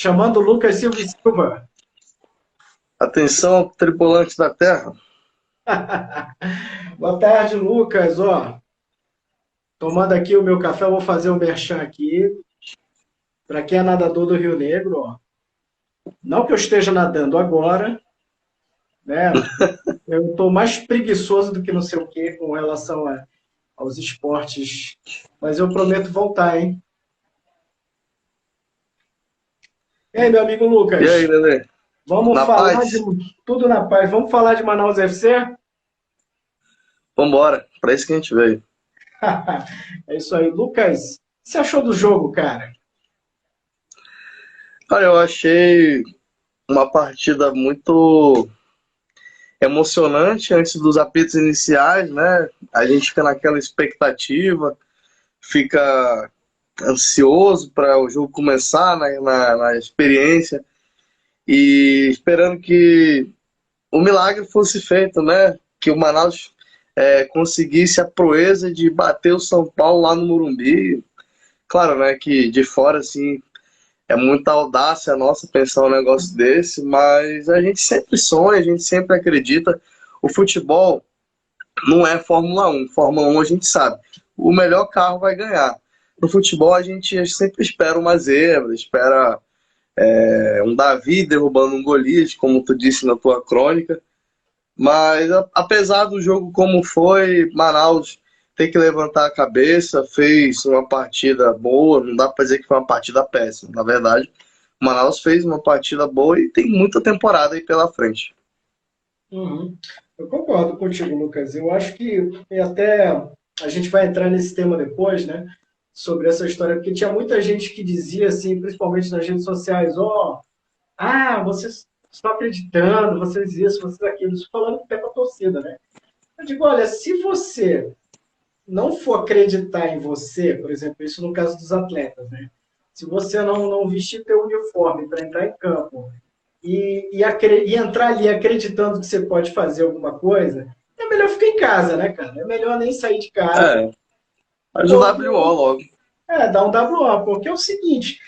chamando o Lucas Silva e Silva. Atenção, tripulantes da Terra. Boa tarde, Lucas. Ó, tomando aqui o meu café, eu vou fazer um merchan aqui. Para quem é nadador do Rio Negro, ó. Não que eu esteja nadando agora, né? Eu estou mais preguiçoso do que não sei o quê com relação aos esportes. Mas eu prometo voltar, hein? E aí, meu amigo E aí, Lucas? Lelê? Vamos Na falar de paz? tudo na paz. Vamos falar de Manaus FC? Vambora, pra isso que a gente veio. É isso aí. Lucas, o que você achou do jogo, cara? Cara, eu achei uma partida muito emocionante antes dos apitos iniciais, né? A gente fica naquela expectativa, fica ansioso para o jogo começar na experiência e esperando que o milagre fosse feito, né? Que o Manaus conseguisse a proeza de bater o São Paulo lá no Morumbi. Claro, né, que de fora, assim, é muita audácia nossa pensar um negócio desse, mas a gente sempre sonha, a gente sempre acredita. O futebol não é Fórmula 1. Fórmula 1 a gente sabe, o melhor carro vai ganhar. No futebol a gente sempre espera uma zebra, espera um Davi derrubando um Golias, como tu disse na tua crônica. Mas apesar do jogo como foi, Manaus tem que levantar a cabeça, fez uma partida boa, não dá para dizer que foi uma partida péssima. Na verdade, Manaus fez uma partida boa e tem muita temporada aí pela frente. Uhum. Eu concordo contigo, Lucas. Eu acho que até a gente vai entrar nesse tema depois, né? Sobre essa história, porque tinha muita gente que dizia assim, principalmente nas redes sociais, vocês estão acreditando, vocês isso, vocês aquilo, isso falando até para a torcida, né? Eu digo, olha, se você não for acreditar em você, por exemplo, isso no caso dos atletas, né? Se você não vestir teu uniforme para entrar em campo e entrar ali acreditando que você pode fazer alguma coisa, é melhor ficar em casa, né, cara? É melhor nem sair de casa, É, faz o porque WO logo. dá um WO, porque é o seguinte,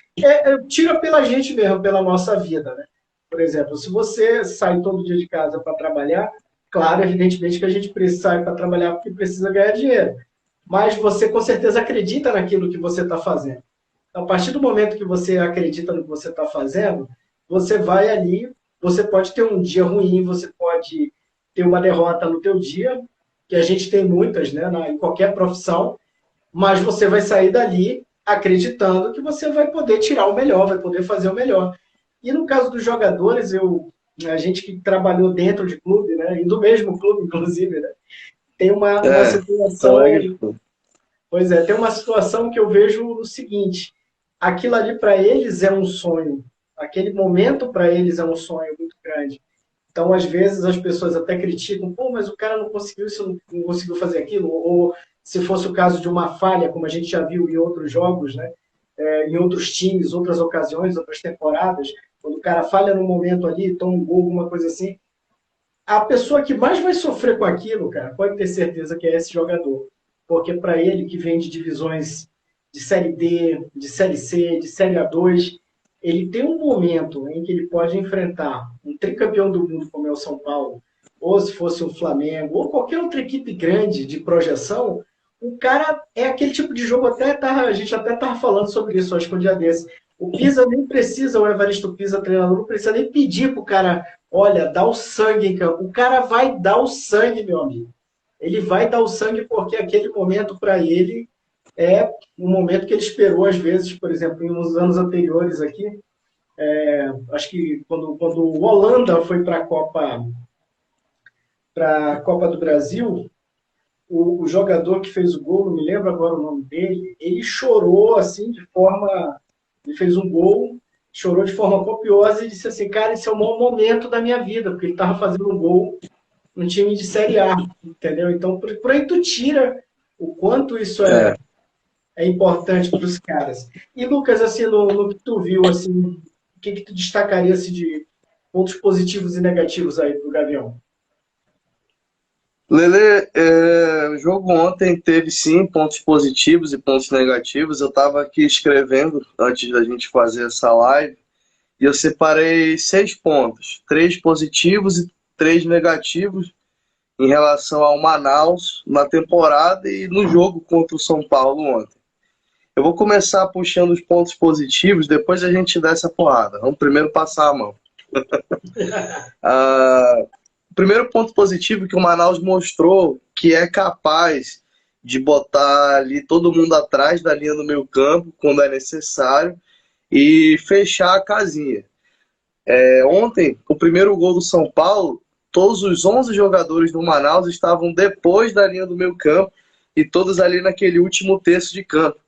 tira pela gente mesmo, pela nossa vida, né? Por exemplo, se você sai todo dia de casa para trabalhar, claro, evidentemente que a gente sai para trabalhar porque precisa ganhar dinheiro, mas você com certeza acredita naquilo que você está fazendo. A partir do momento que você acredita no que você está fazendo, você vai ali, você pode ter um dia ruim, você pode ter uma derrota no teu dia, que a gente tem muitas, né, em qualquer profissão, mas você vai sair dali acreditando que você vai poder tirar o melhor, vai poder fazer o melhor. E no caso dos jogadores, a gente que trabalhou dentro de clube, né, e do mesmo clube, inclusive, né, tem uma Colega de situação, tudo. pois é, tem uma situação que eu vejo o seguinte, aquilo ali para eles é um sonho, aquele momento para eles é um sonho muito grande. Então, às vezes, as pessoas até criticam, pô, mas o cara não conseguiu isso, não conseguiu fazer aquilo, ou se fosse o caso de uma falha, como a gente já viu em outros jogos, né? Em outros times, outras ocasiões, outras temporadas, quando o cara falha no momento ali, toma um gol, alguma coisa assim, a pessoa que mais vai sofrer com aquilo, cara, pode ter certeza que é esse jogador. Porque para ele, que vem de divisões de Série D, de Série C, de Série A2, ele tem um momento em que ele pode enfrentar um tricampeão do mundo como é o São Paulo, ou se fosse o Flamengo, ou qualquer outra equipe grande de projeção, o cara é aquele tipo de jogo, a gente até estava falando sobre isso, acho que um dia desse. O Pisa nem precisa, o Evaristo Pisa, treinador, não precisa nem pedir para o cara, olha, dá o sangue em campo. O cara vai dar o sangue, meu amigo. Ele vai dar o sangue porque aquele momento para ele é um momento que ele esperou, às vezes, por exemplo, em uns anos anteriores aqui, acho que quando o Holanda foi para a Copa do Brasil, o jogador que fez o gol, não me lembro agora o nome dele, ele chorou assim de forma. Ele fez um gol, chorou de forma copiosa e disse assim: cara, esse é o maior momento da minha vida, porque ele estava fazendo um gol no time de Série A, entendeu? Então, por aí tu tira o quanto isso É. é importante para os caras. E, Lucas, assim, no que tu viu, assim, o que tu destacaria assim, de pontos positivos e negativos aí do Gavião? Lele, o jogo ontem teve sim pontos positivos e pontos negativos. Eu estava aqui escrevendo antes da gente fazer essa live E eu separei 6 pontos, 3 positivos e 3 negativos em relação ao Manaus na temporada e no jogo contra o São Paulo ontem. Eu vou começar puxando os pontos positivos, depois a gente dá essa porrada. Vamos primeiro passar a mão. O primeiro ponto positivo é que o Manaus mostrou que é capaz de botar ali todo mundo atrás da linha do meio campo, quando é necessário, e fechar a casinha. Ontem, o primeiro gol do São Paulo, todos os 11 jogadores do Manaus estavam depois da linha do meio campo e todos ali naquele último terço de campo,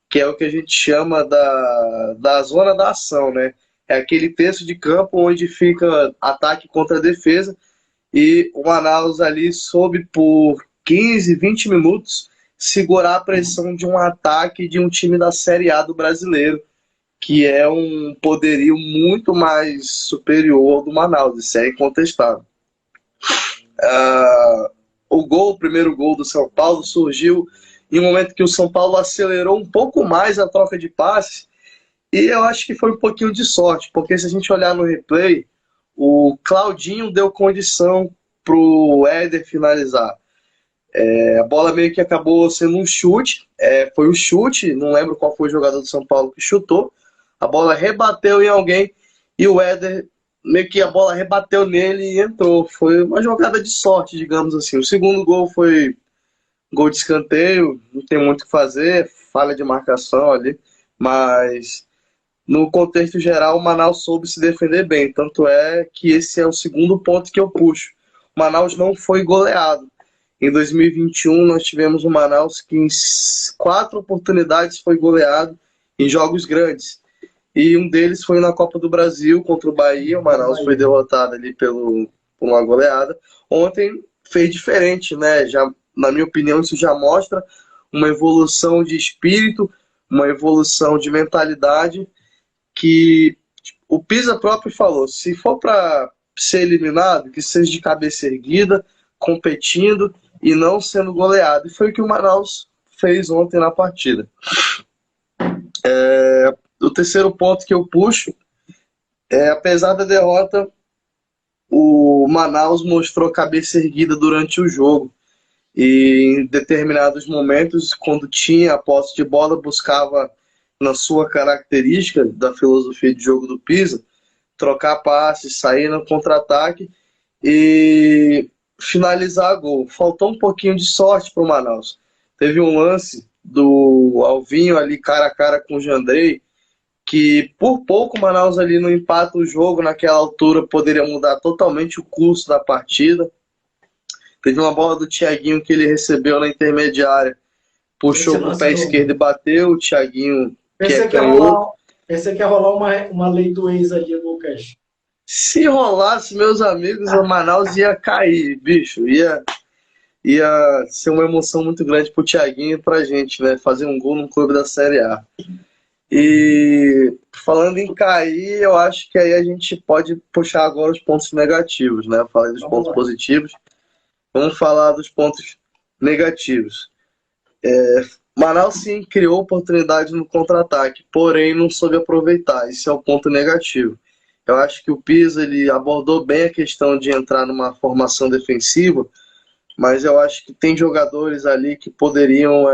que é o que a gente chama da zona da ação, né? É aquele terço de campo onde fica ataque contra defesa e o Manaus ali soube por 15, 20 minutos segurar a pressão de um ataque de um time da Série A do brasileiro, que é um poderio muito mais superior ao do Manaus, isso é incontestável. O primeiro gol do São Paulo surgiu em um momento que o São Paulo acelerou um pouco mais a troca de passes, e eu acho que foi um pouquinho de sorte, porque se a gente olhar no replay, o Claudinho deu condição para o Éder finalizar. A bola meio que acabou sendo um chute, foi um chute, não lembro qual foi o jogador do São Paulo que chutou, a bola rebateu em alguém e o Éder, meio que a bola rebateu nele e entrou. Foi uma jogada de sorte, digamos assim. O segundo gol foi gol de escanteio, não tem muito o que fazer, falha de marcação ali, mas no contexto geral o Manaus soube se defender bem, tanto é que esse é o segundo ponto que eu puxo. O Manaus não foi goleado. Em 2021 nós tivemos um Manaus que em 4 oportunidades foi goleado em jogos grandes. E um deles foi na Copa do Brasil contra o Bahia. O Manaus foi derrotado ali por uma goleada. Ontem fez diferente, né? Já, na minha opinião, isso já mostra uma evolução de espírito, uma evolução de mentalidade que o Pisa próprio falou, se for para ser eliminado, que seja de cabeça erguida, competindo e não sendo goleado. E foi o que o Manaus fez ontem na partida. O terceiro ponto que eu puxo apesar da derrota, o Manaus mostrou cabeça erguida durante o jogo. E em determinados momentos, quando tinha a posse de bola, buscava, na sua característica da filosofia de jogo do Pisa, trocar passes, sair no contra-ataque e finalizar gol. Faltou um pouquinho de sorte para o Manaus. Teve um lance do Alvinho ali cara a cara com o Jandrei, que por pouco o Manaus ali não empata o jogo naquela altura, poderia mudar totalmente o curso da partida. Teve uma bola do Thiaguinho que ele recebeu na intermediária, puxou com o pé esquerdo e bateu, o Thiaguinho pensei que ia rolar uma lei do ex ali, Lucas. Se rolasse, meus amigos, o Manaus ia cair, bicho. Ia ser uma emoção muito grande pro Thiaguinho e pra gente, né? Fazer um gol num clube da Série A. E falando em cair, eu acho que aí a gente pode puxar agora os pontos negativos, né? Eu falei dos pontos positivos. Vamos falar dos pontos negativos. Manaus sim criou oportunidade no contra-ataque, porém não soube aproveitar. Esse é o ponto negativo. Eu acho que o Pisa ele abordou bem a questão de entrar numa formação defensiva, mas eu acho que tem jogadores ali que poderiam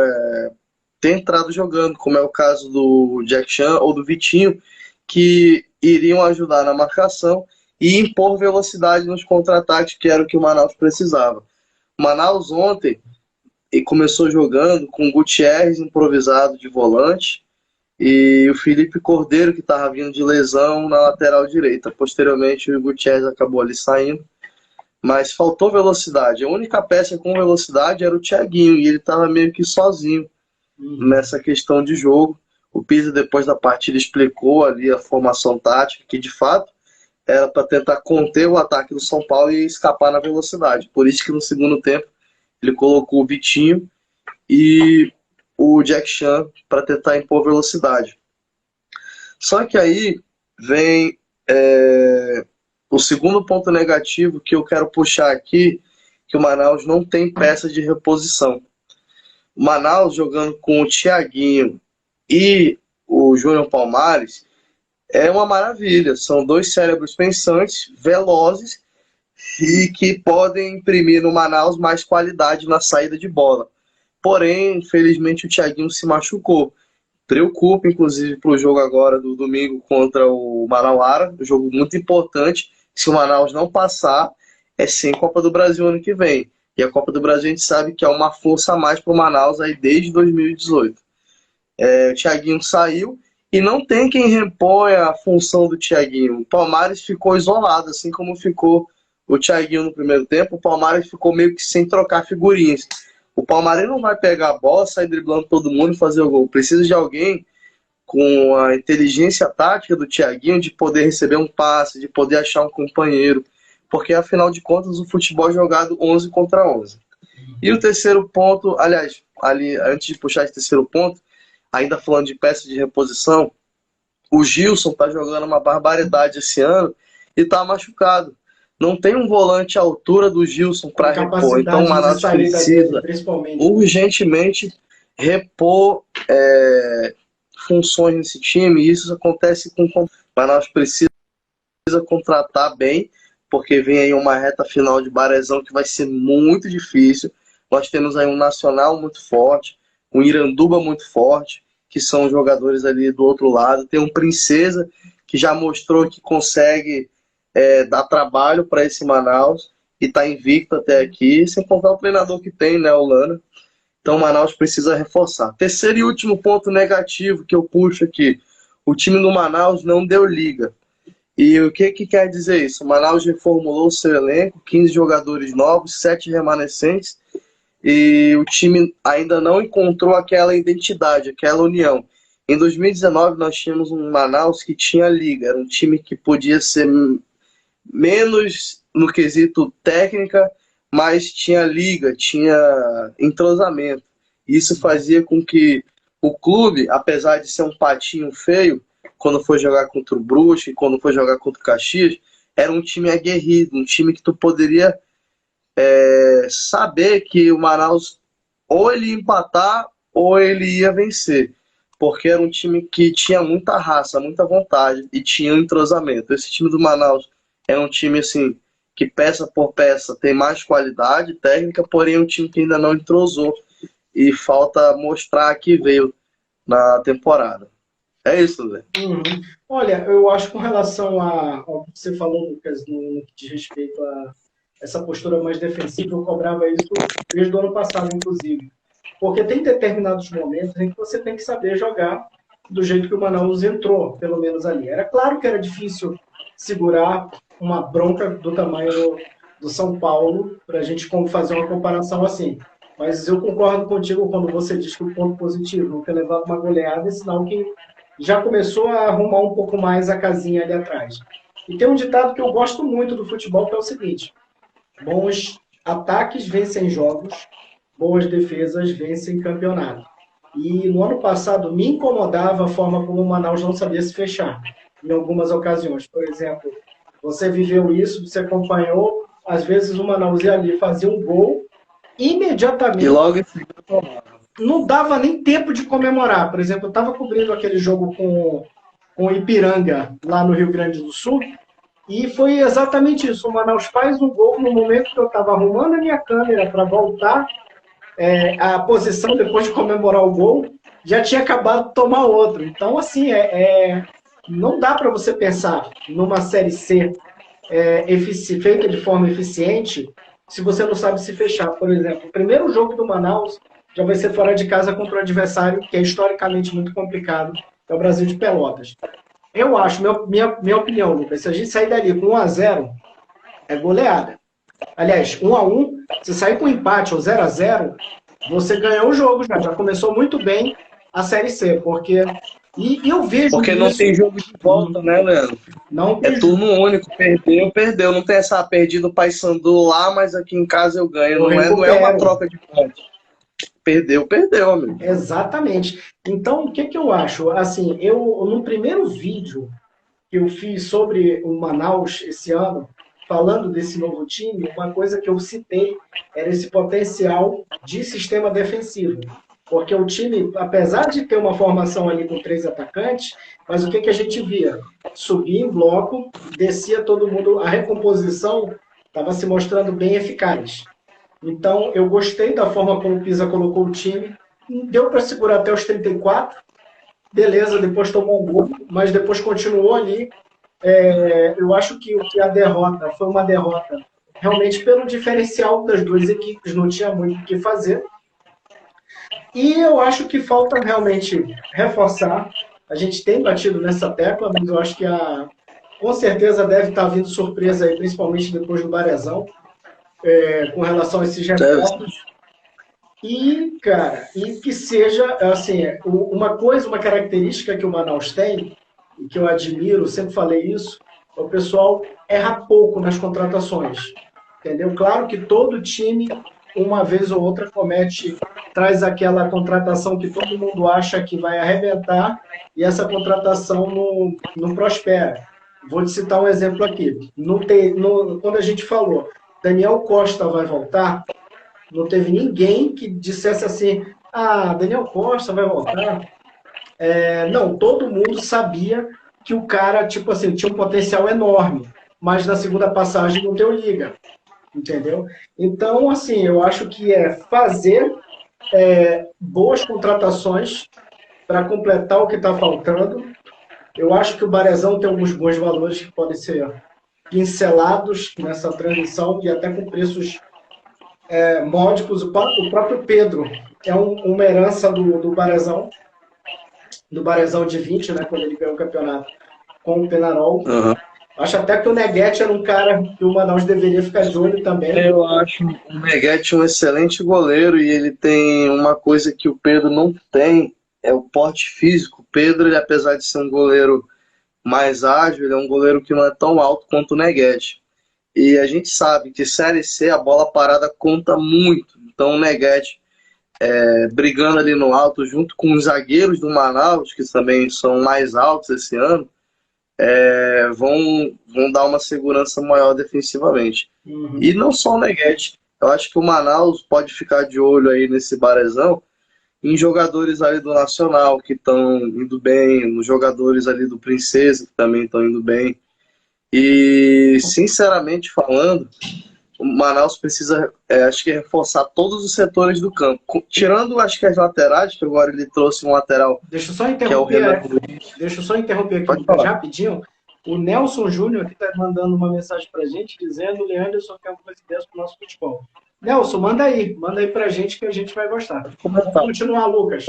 ter entrado jogando, como é o caso do Jack Chan ou do Vitinho, que iriam ajudar na marcação e impor velocidade nos contra-ataques, que era o que o Manaus precisava. O Manaus ontem começou jogando com o Gutierrez improvisado de volante e o Felipe Cordeiro, que estava vindo de lesão na lateral direita. Posteriormente, o Gutierrez acabou ali saindo, mas faltou velocidade. A única peça com velocidade era o Thiaguinho, e ele estava meio que sozinho nessa questão de jogo. O Pisa, depois da partida, explicou ali a formação tática, que de fato era para tentar conter o ataque do São Paulo e escapar na velocidade. Por isso que no segundo tempo ele colocou o Vitinho e o Jack Chan para tentar impor velocidade. Só que aí vem o segundo ponto negativo que eu quero puxar aqui, que o Manaus não tem peça de reposição. O Manaus jogando com o Thiaguinho e o Júnior Palmares, é uma maravilha. São dois cérebros pensantes, velozes e que podem imprimir no Manaus mais qualidade na saída de bola. Porém, infelizmente, o Thiaguinho se machucou. Preocupa, inclusive, para o jogo agora do domingo contra o Manauara, um jogo muito importante. Se o Manaus não passar, é sem Copa do Brasil ano que vem. E a Copa do Brasil a gente sabe que é uma força a mais para o Manaus aí desde 2018. O Thiaguinho saiu e não tem quem reponha a função do Thiaguinho. O Palmares ficou isolado, assim como ficou o Thiaguinho no primeiro tempo. O Palmares ficou meio que sem trocar figurinhas. O Palmares não vai pegar a bola, sair driblando todo mundo e fazer o gol. Precisa de alguém com a inteligência tática do Thiaguinho de poder receber um passe, de poder achar um companheiro. Porque, afinal de contas, o futebol é jogado 11 contra 11. E o terceiro ponto, aliás, ali, antes de puxar esse terceiro ponto, ainda falando de peça de reposição, o Gilson tá jogando uma barbaridade esse ano e tá machucado. Não tem um volante à altura do Gilson para repor. Então o Manaus precisa urgentemente repor funções nesse time. E isso acontece com o Manaus precisa contratar bem, porque vem aí uma reta final de Barezão que vai ser muito difícil. Nós temos aí um Nacional muito forte, um Iranduba muito forte, que são jogadores ali do outro lado. Tem um Princesa, que já mostrou que consegue dar trabalho para esse Manaus e está invicto até aqui, sem contar o treinador que tem, né, o Lana. Então o Manaus precisa reforçar. Terceiro e último ponto negativo que eu puxo aqui. O time do Manaus não deu liga. E o que quer dizer isso? O Manaus reformulou o seu elenco, 15 jogadores novos, 7 remanescentes, e o time ainda não encontrou aquela identidade, aquela união. Em 2019 nós tínhamos um Manaus que tinha liga, era um time que podia ser menos no quesito técnica, mas tinha liga, tinha entrosamento. Isso fazia com que o clube, apesar de ser um patinho feio, quando foi jogar contra o Brusque, quando foi jogar contra o Caxias, era um time aguerrido, um time que tu poderia saber que o Manaus ou ele ia empatar ou ele ia vencer, porque era um time que tinha muita raça, muita vontade e tinha um entrosamento. Esse time do Manaus é um time assim que peça por peça tem mais qualidade técnica, porém é um time que ainda não entrosou e falta mostrar que veio na temporada. É isso, Zé. Olha, eu acho com relação ao que você falou, Lucas, no que diz respeito a essa postura mais defensiva, eu cobrava isso desde o ano passado, inclusive. Porque tem determinados momentos em que você tem que saber jogar do jeito que o Manaus entrou, pelo menos ali. Era claro que era difícil segurar uma bronca do tamanho do São Paulo para a gente fazer uma comparação assim. Mas eu concordo contigo quando você diz que o ponto positivo, não ter levado uma goleada, é sinal que já começou a arrumar um pouco mais a casinha ali atrás. E tem um ditado que eu gosto muito do futebol, que é o seguinte: bons ataques vencem jogos, boas defesas vencem campeonato. E no ano passado me incomodava a forma como o Manaus não sabia se fechar, em algumas ocasiões. Por exemplo, você viveu isso, você acompanhou, às vezes o Manaus ia ali fazer um gol, imediatamente... E logo em seguida tomava. Não dava nem tempo de comemorar. Por exemplo, eu estava cobrindo aquele jogo com o Ipiranga, lá no Rio Grande do Sul, e foi exatamente isso. O Manaus faz um gol no momento que eu estava arrumando a minha câmera para voltar a posição depois de comemorar o gol, já tinha acabado de tomar outro. Então, assim, não dá para você pensar numa Série C feita de forma eficiente se você não sabe se fechar. Por exemplo, o primeiro jogo do Manaus já vai ser fora de casa contra um adversário que é historicamente muito complicado, é o Brasil de Pelotas. Eu acho, minha opinião, Lucas, se a gente sair dali com 1-0, é goleada. Aliás, 1-1, se sair com empate ou 0-0, você ganhou o jogo já começou muito bem a Série C, porque... E eu vejo porque não tem jogo de volta, né, Leandro? Não tem turno único, perdeu. Não tem essa perdido o Paysandu lá, mas aqui em casa eu ganho. Não é uma troca de pontos. Perdeu, amigo. Exatamente. Então, o que eu acho? Assim, no primeiro vídeo que eu fiz sobre o Manaus esse ano, falando desse novo time, uma coisa que eu citei era esse potencial de sistema defensivo. Porque o time, apesar de ter uma formação ali com 3 atacantes, mas o que a gente via? Subia em bloco, descia todo mundo, a recomposição estava se mostrando bem eficaz. Então, eu gostei da forma como o Pisa colocou o time. Deu para segurar até os 34, beleza, depois tomou um gol, mas depois continuou ali. Eu acho que a derrota foi uma derrota realmente pelo diferencial das duas equipes, não tinha muito o que fazer. E eu acho que falta realmente reforçar. A gente tem batido nessa tecla, mas eu acho que com certeza deve estar vindo surpresa aí, principalmente depois do Barezão, com relação a esses reforços. E, cara, e que seja, assim, uma característica que o Manaus tem, e que eu admiro, sempre falei isso, o pessoal erra pouco nas contratações, entendeu? Claro que todo time, uma vez ou outra, traz aquela contratação que todo mundo acha que vai arrebentar, e essa contratação não prospera. Vou te citar um exemplo aqui. Quando a gente falou, Daniel Costa vai voltar, não teve ninguém que dissesse assim, Daniel Costa vai voltar. Não, todo mundo sabia que o cara, tipo assim, tinha um potencial enorme, mas na segunda passagem não deu liga, entendeu? Então, assim, eu acho que é fazer boas contratações para completar o que está faltando. Eu acho que o Barezão tem alguns bons valores que podem ser pincelados nessa transição e até com preços módicos. O próprio Pedro é uma herança do Barezão de 20, né, quando ele ganhou o campeonato com o Penarol. Uhum. Acho até que o Neguete era um cara que o Manaus deveria ficar de olho também. Eu acho o Neguete um excelente goleiro e ele tem uma coisa que o Pedro não tem, é o porte físico. O Pedro, ele, apesar de ser um goleiro mais ágil, ele é um goleiro que não é tão alto quanto o Neguete. E a gente sabe que Série C, a bola parada conta muito. Então o Neguete, brigando ali no alto, junto com os zagueiros do Manaus, que também são mais altos esse ano, vão dar uma segurança maior defensivamente. Uhum. E não só o Neguete. Eu acho que o Manaus pode ficar de olho aí nesse Barezão em jogadores ali do Nacional que estão indo bem, nos jogadores ali do Princesa que também estão indo bem. E, sinceramente falando, o Manaus precisa, acho que, reforçar todos os setores do campo. Tirando, acho que as laterais, que agora ele trouxe um lateral. Deixa eu só interromper aqui rapidinho. O Nelson Júnior aqui está mandando uma mensagem para a gente, dizendo: Leanderson quer algumas ideias para o nosso futebol. Nelson, manda aí para a gente que a gente vai gostar. Vamos continuar, Lucas.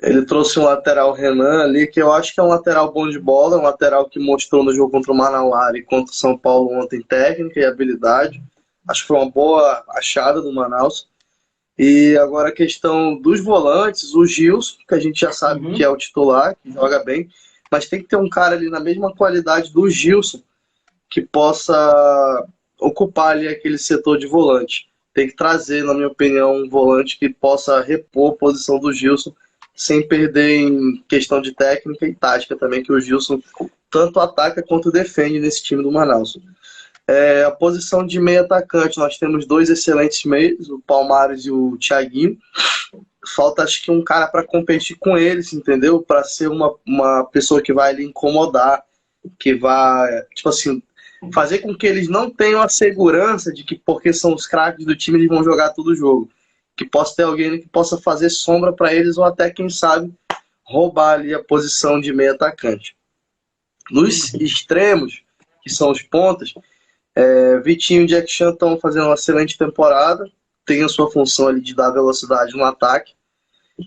Ele trouxe um lateral Renan ali, que eu acho que é um lateral bom de bola, um lateral que mostrou no jogo contra o Manauara e contra o São Paulo ontem técnica e habilidade. Acho que foi uma boa achada do Manaus. E agora a questão dos volantes, o Gilson, que a gente já sabe que é o titular, que joga bem, mas tem que ter um cara ali na mesma qualidade do Gilson, que possa ocupar ali aquele setor de volante. Tem que trazer, na minha opinião, um volante que possa repor a posição do Gilson, sem perder em questão de técnica e tática também, que o Gilson tanto ataca quanto defende nesse time do Manaus. A posição de meio atacante, nós temos dois excelentes meios, o Palmares e o Thiaguinho. Falta, acho que, um cara para competir com eles, entendeu? Para ser uma pessoa que vai ali incomodar, que vai, tipo assim, fazer com que eles não tenham a segurança de que, porque são os craques do time, eles vão jogar todo o jogo. Que possa ter alguém que possa fazer sombra para eles ou até, quem sabe, roubar ali a posição de meio atacante. Nos extremos, que são os pontas, Vitinho e Jack Chan estão fazendo uma excelente temporada, tem a sua função ali de dar velocidade no ataque.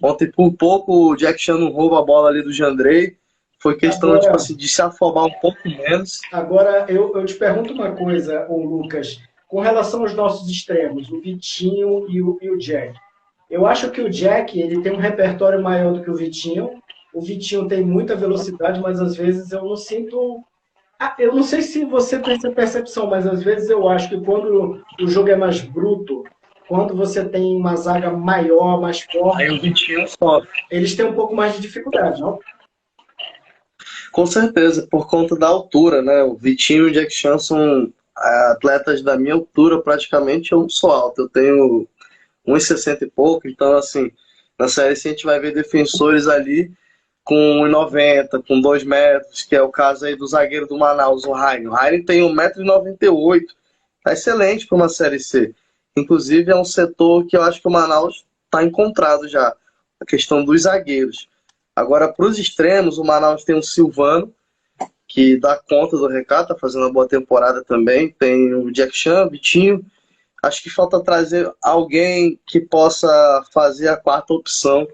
Ontem, por pouco, o Jack Chan não rouba a bola ali do Jandrei. Foi questão agora, tipo assim, de se afobar um pouco menos. Agora, eu te pergunto uma coisa, Lucas. Com relação aos nossos extremos, o Vitinho e o Jack. Eu acho que o Jack ele tem um repertório maior do que o Vitinho. O Vitinho tem muita velocidade, mas às vezes eu não sinto... Eu não sei se você tem essa percepção, mas às vezes eu acho que quando o jogo é mais bruto, quando você tem uma zaga maior, mais forte... Aí o Vitinho sofre. Eles têm um pouco mais de dificuldade, não? Com certeza, por conta da altura, né? O Vitinho e o Jack Chan são atletas da minha altura, praticamente. Eu não sou alto, eu tenho 1,60 e pouco. Então, assim, na Série C a gente vai ver defensores ali com 1,90, com 2 metros, que é o caso aí do zagueiro do Manaus, o Raine. O Raine tem 1,98 m, tá excelente para uma Série C. Inclusive, é um setor que eu acho que o Manaus está encontrado já, a questão dos zagueiros. Agora, para os extremos, o Manaus tem o Silvano, que dá conta do recado, tá fazendo uma boa temporada também. Tem o Jack Chan, Vitinho. Acho que falta trazer alguém que possa fazer a quarta opção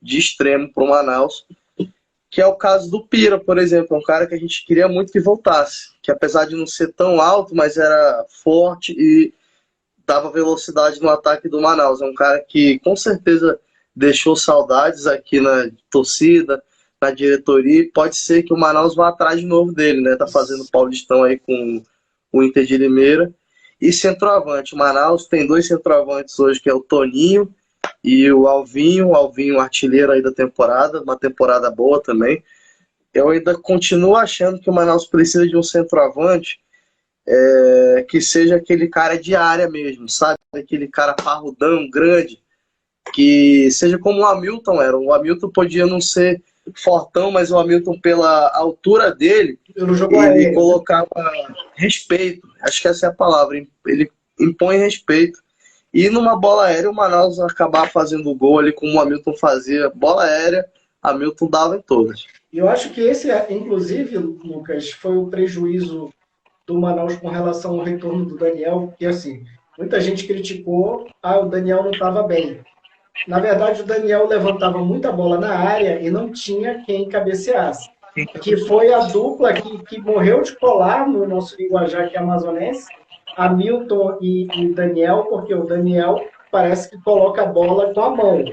de extremo para o Manaus, que é o caso do Pira, por exemplo. É um cara que a gente queria muito que voltasse, que apesar de não ser tão alto, mas era forte e dava velocidade no ataque do Manaus. É um cara que com certeza deixou saudades aqui na torcida, na diretoria, e pode ser que o Manaus vá atrás de novo dele, né? Tá fazendo Paulistão aí com o Inter de Limeira. E centroavante, o Manaus tem 2 centroavantes hoje, que é o Toninho e o Alvinho artilheiro aí da temporada, uma temporada boa também. Eu ainda continuo achando que o Manaus precisa de um centroavante que seja aquele cara de área mesmo, sabe? Aquele cara parrudão, grande, que seja como o Hamilton era. O Hamilton podia não ser fortão, mas o Hamilton, pela altura dele, ele colocava respeito. Acho que essa é a palavra. Ele impõe respeito. E numa bola aérea, o Manaus acabar fazendo gol ali, como o Hamilton fazia. Bola aérea, Hamilton dava em todas. E eu acho que esse, inclusive, Lucas, foi o prejuízo do Manaus com relação ao retorno do Daniel, porque assim, muita gente criticou, o Daniel não estava bem. Na verdade, o Daniel levantava muita bola na área e não tinha quem cabeceasse. Que foi a dupla que morreu de colar no nosso linguajar, que é amazonense, Hamilton e Daniel, porque o Daniel parece que coloca a bola com a mão.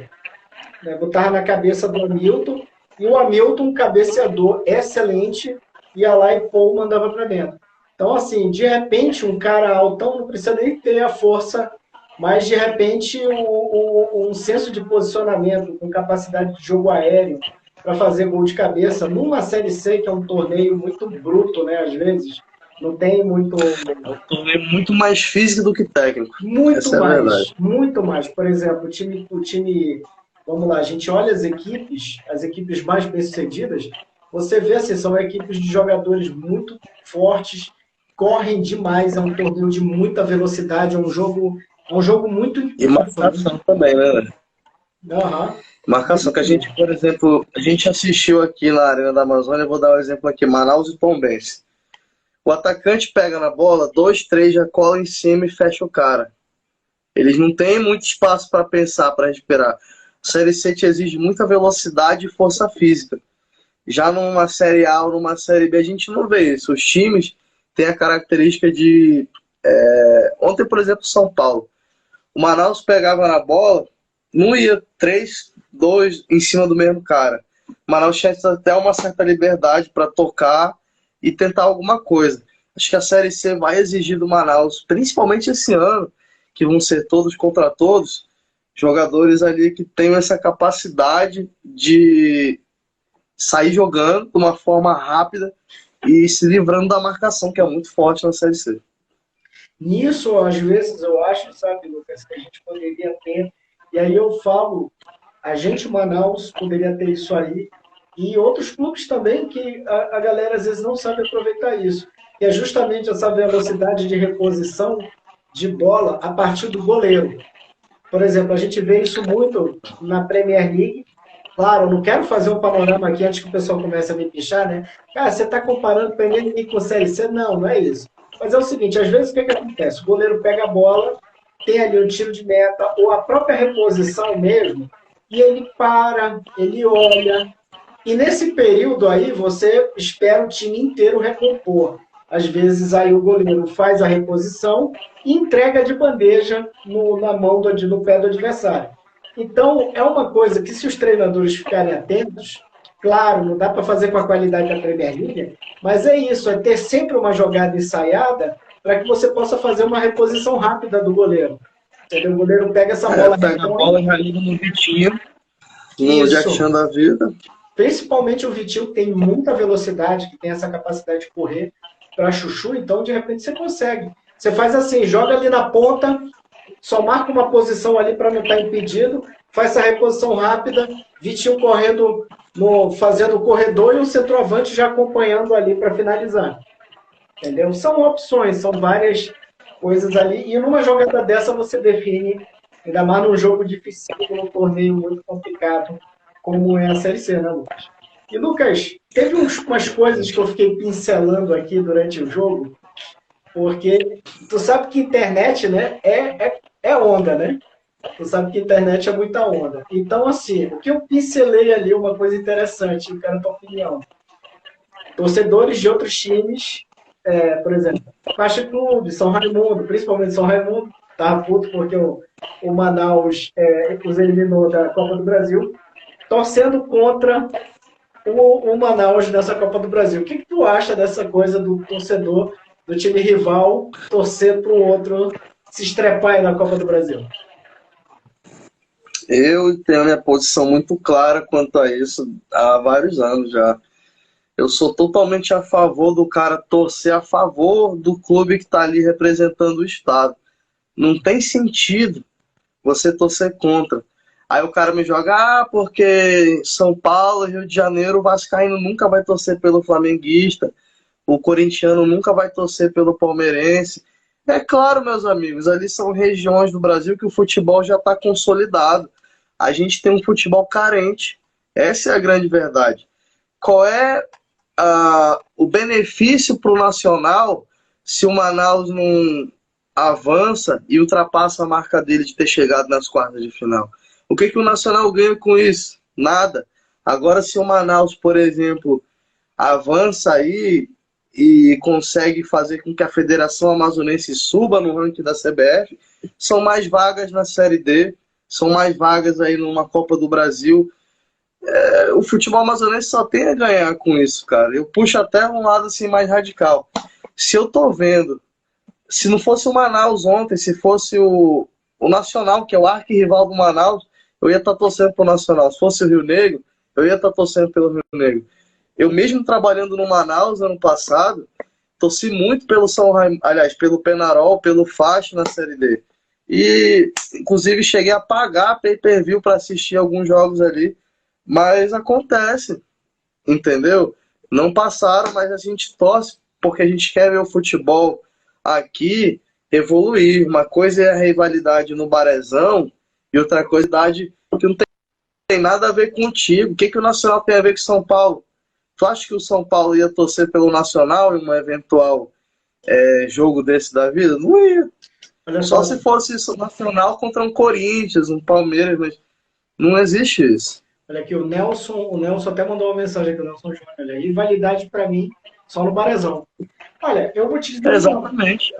Né? Botava na cabeça do Hamilton, e o Hamilton, cabeceador excelente, ia lá e pô, mandava para dentro. Então, assim, de repente, um cara altão não precisa nem ter a força, mas, de repente, um senso de posicionamento, com capacidade de jogo aéreo, para fazer gol de cabeça, numa Série C, que é um torneio muito bruto, né, às vezes, não tem muito... É um torneio muito mais físico do que técnico. Muito mais, muito mais. Por exemplo, o time, vamos lá, a gente olha as equipes mais bem-sucedidas, você vê assim, são equipes de jogadores muito fortes, correm demais, é um torneio de muita velocidade, é um jogo muito... E marcação também, né? Uhum. Marcação que a gente, por exemplo, a gente assistiu aqui na Arena da Amazônia, eu vou dar um exemplo aqui, Manaus e Tombense. O atacante pega na bola, 2, 3, já cola em cima e fecha o cara. Eles não têm muito espaço para pensar, para respirar. A Série C te exige muita velocidade e força física. Já numa Série A ou numa Série B, a gente não vê isso. Os times têm a característica de... Ontem, por exemplo, São Paulo. O Manaus pegava na bola, não ia 3, 2 em cima do mesmo cara. O Manaus tinha até uma certa liberdade para tocar e tentar alguma coisa. Acho que a Série C vai exigir do Manaus, principalmente esse ano, que vão ser todos contra todos, jogadores ali que tenham essa capacidade de sair jogando de uma forma rápida e se livrando da marcação, que é muito forte na Série C. Nisso, às vezes, eu acho, sabe, Lucas, que a gente poderia ter, e aí eu falo, a gente, Manaus, poderia ter isso aí, e outros clubes também que a galera às vezes não sabe aproveitar isso, que é justamente essa velocidade de reposição de bola a partir do goleiro. Por exemplo, a gente vê isso muito na Premier League. Claro, eu não quero fazer um panorama aqui antes que o pessoal comece a me pichar, né? Cara, você está comparando Premier League com Série C? Não, não é isso. Mas é o seguinte, às vezes o que acontece? O goleiro pega a bola, tem ali um tiro de meta, ou a própria reposição mesmo, e ele para, ele olha. E nesse período aí, você espera o time inteiro recompor. Às vezes aí o goleiro faz a reposição e entrega de bandeja na mão no pé do adversário. Então, é uma coisa que se os treinadores ficarem atentos, claro, não dá para fazer com a qualidade da Premier League, mas é isso, é ter sempre uma jogada ensaiada para que você possa fazer uma reposição rápida do goleiro. Entendeu? O goleiro pega essa bola... Pega a bola e já liga no Vitinho, no Jack Chan da vida. Principalmente o Vitinho, que tem muita velocidade, que tem essa capacidade de correr para chuchu, então de repente você consegue. Você faz assim, joga ali na ponta, só marca uma posição ali para não estar impedido, faz essa reposição rápida, Vitinho correndo, fazendo o corredor e o centroavante já acompanhando ali para finalizar. Entendeu? São opções, são várias coisas ali. E numa jogada dessa você define, ainda mais num jogo difícil, num torneio muito complicado, como é a Série C, né, Lucas? E, Lucas, teve umas coisas que eu fiquei pincelando aqui durante o jogo, porque tu sabe que internet, né, é onda, né? Tu sabe que internet é muita onda. Então, assim, o que eu pincelei ali, uma coisa interessante, eu quero a tua opinião. Torcedores de outros times, por exemplo, Faixa Clube, São Raimundo, principalmente São Raimundo, tava puto porque o Manaus os eliminou da Copa do Brasil, torcendo contra o Manaus nessa Copa do Brasil. O que tu acha dessa coisa do torcedor do time rival torcer para o outro se estrepar aí na Copa do Brasil? Eu tenho a minha posição muito clara quanto a isso há vários anos já. Eu sou totalmente a favor do cara torcer a favor do clube que está ali representando o Estado. Não tem sentido você torcer contra. Aí o cara me joga, porque São Paulo, Rio de Janeiro, o vascaíno nunca vai torcer pelo flamenguista, o corintiano nunca vai torcer pelo palmeirense. É claro, meus amigos, ali são regiões do Brasil que o futebol já está consolidado. A gente tem um futebol carente. Essa é a grande verdade. Qual é o benefício para o Nacional se o Manaus não avança e ultrapassa a marca dele de ter chegado nas quartas de final? O que o Nacional ganha com isso? Nada. Agora, se o Manaus, por exemplo, avança aí e consegue fazer com que a Federação Amazonense suba no ranking da CBF, são mais vagas na Série D, são mais vagas aí numa Copa do Brasil. O futebol amazonense só tem a ganhar com isso, cara. Eu puxo até um lado assim mais radical. Se eu tô vendo, se não fosse o Manaus ontem, se fosse o Nacional, que é o arquirrival do Manaus, eu ia estar torcendo pro Nacional. Se fosse o Rio Negro, eu ia estar torcendo pelo Rio Negro. Eu mesmo trabalhando no Manaus ano passado, torci muito pelo pelo Penarol, pelo Faixa na Série D. E, inclusive, cheguei a pagar pay-per-view para assistir alguns jogos ali. Mas acontece, entendeu? Não passaram, mas a gente torce porque a gente quer ver o futebol aqui evoluir. Uma coisa é a rivalidade no Barezão e outra coisa é a rivalidade que não tem nada a ver contigo. O que o Nacional tem a ver com São Paulo? Tu acha que o São Paulo ia torcer pelo Nacional em um eventual jogo desse da vida? Não ia. Só se fosse isso, Nacional contra um Corinthians, um Palmeiras, mas não existe isso. Olha aqui, o Nelson até mandou uma mensagem aqui, o Nelson Júnior. Olha, rivalidade para mim, só no Barezão. Olha, eu vou te dizer... Exatamente.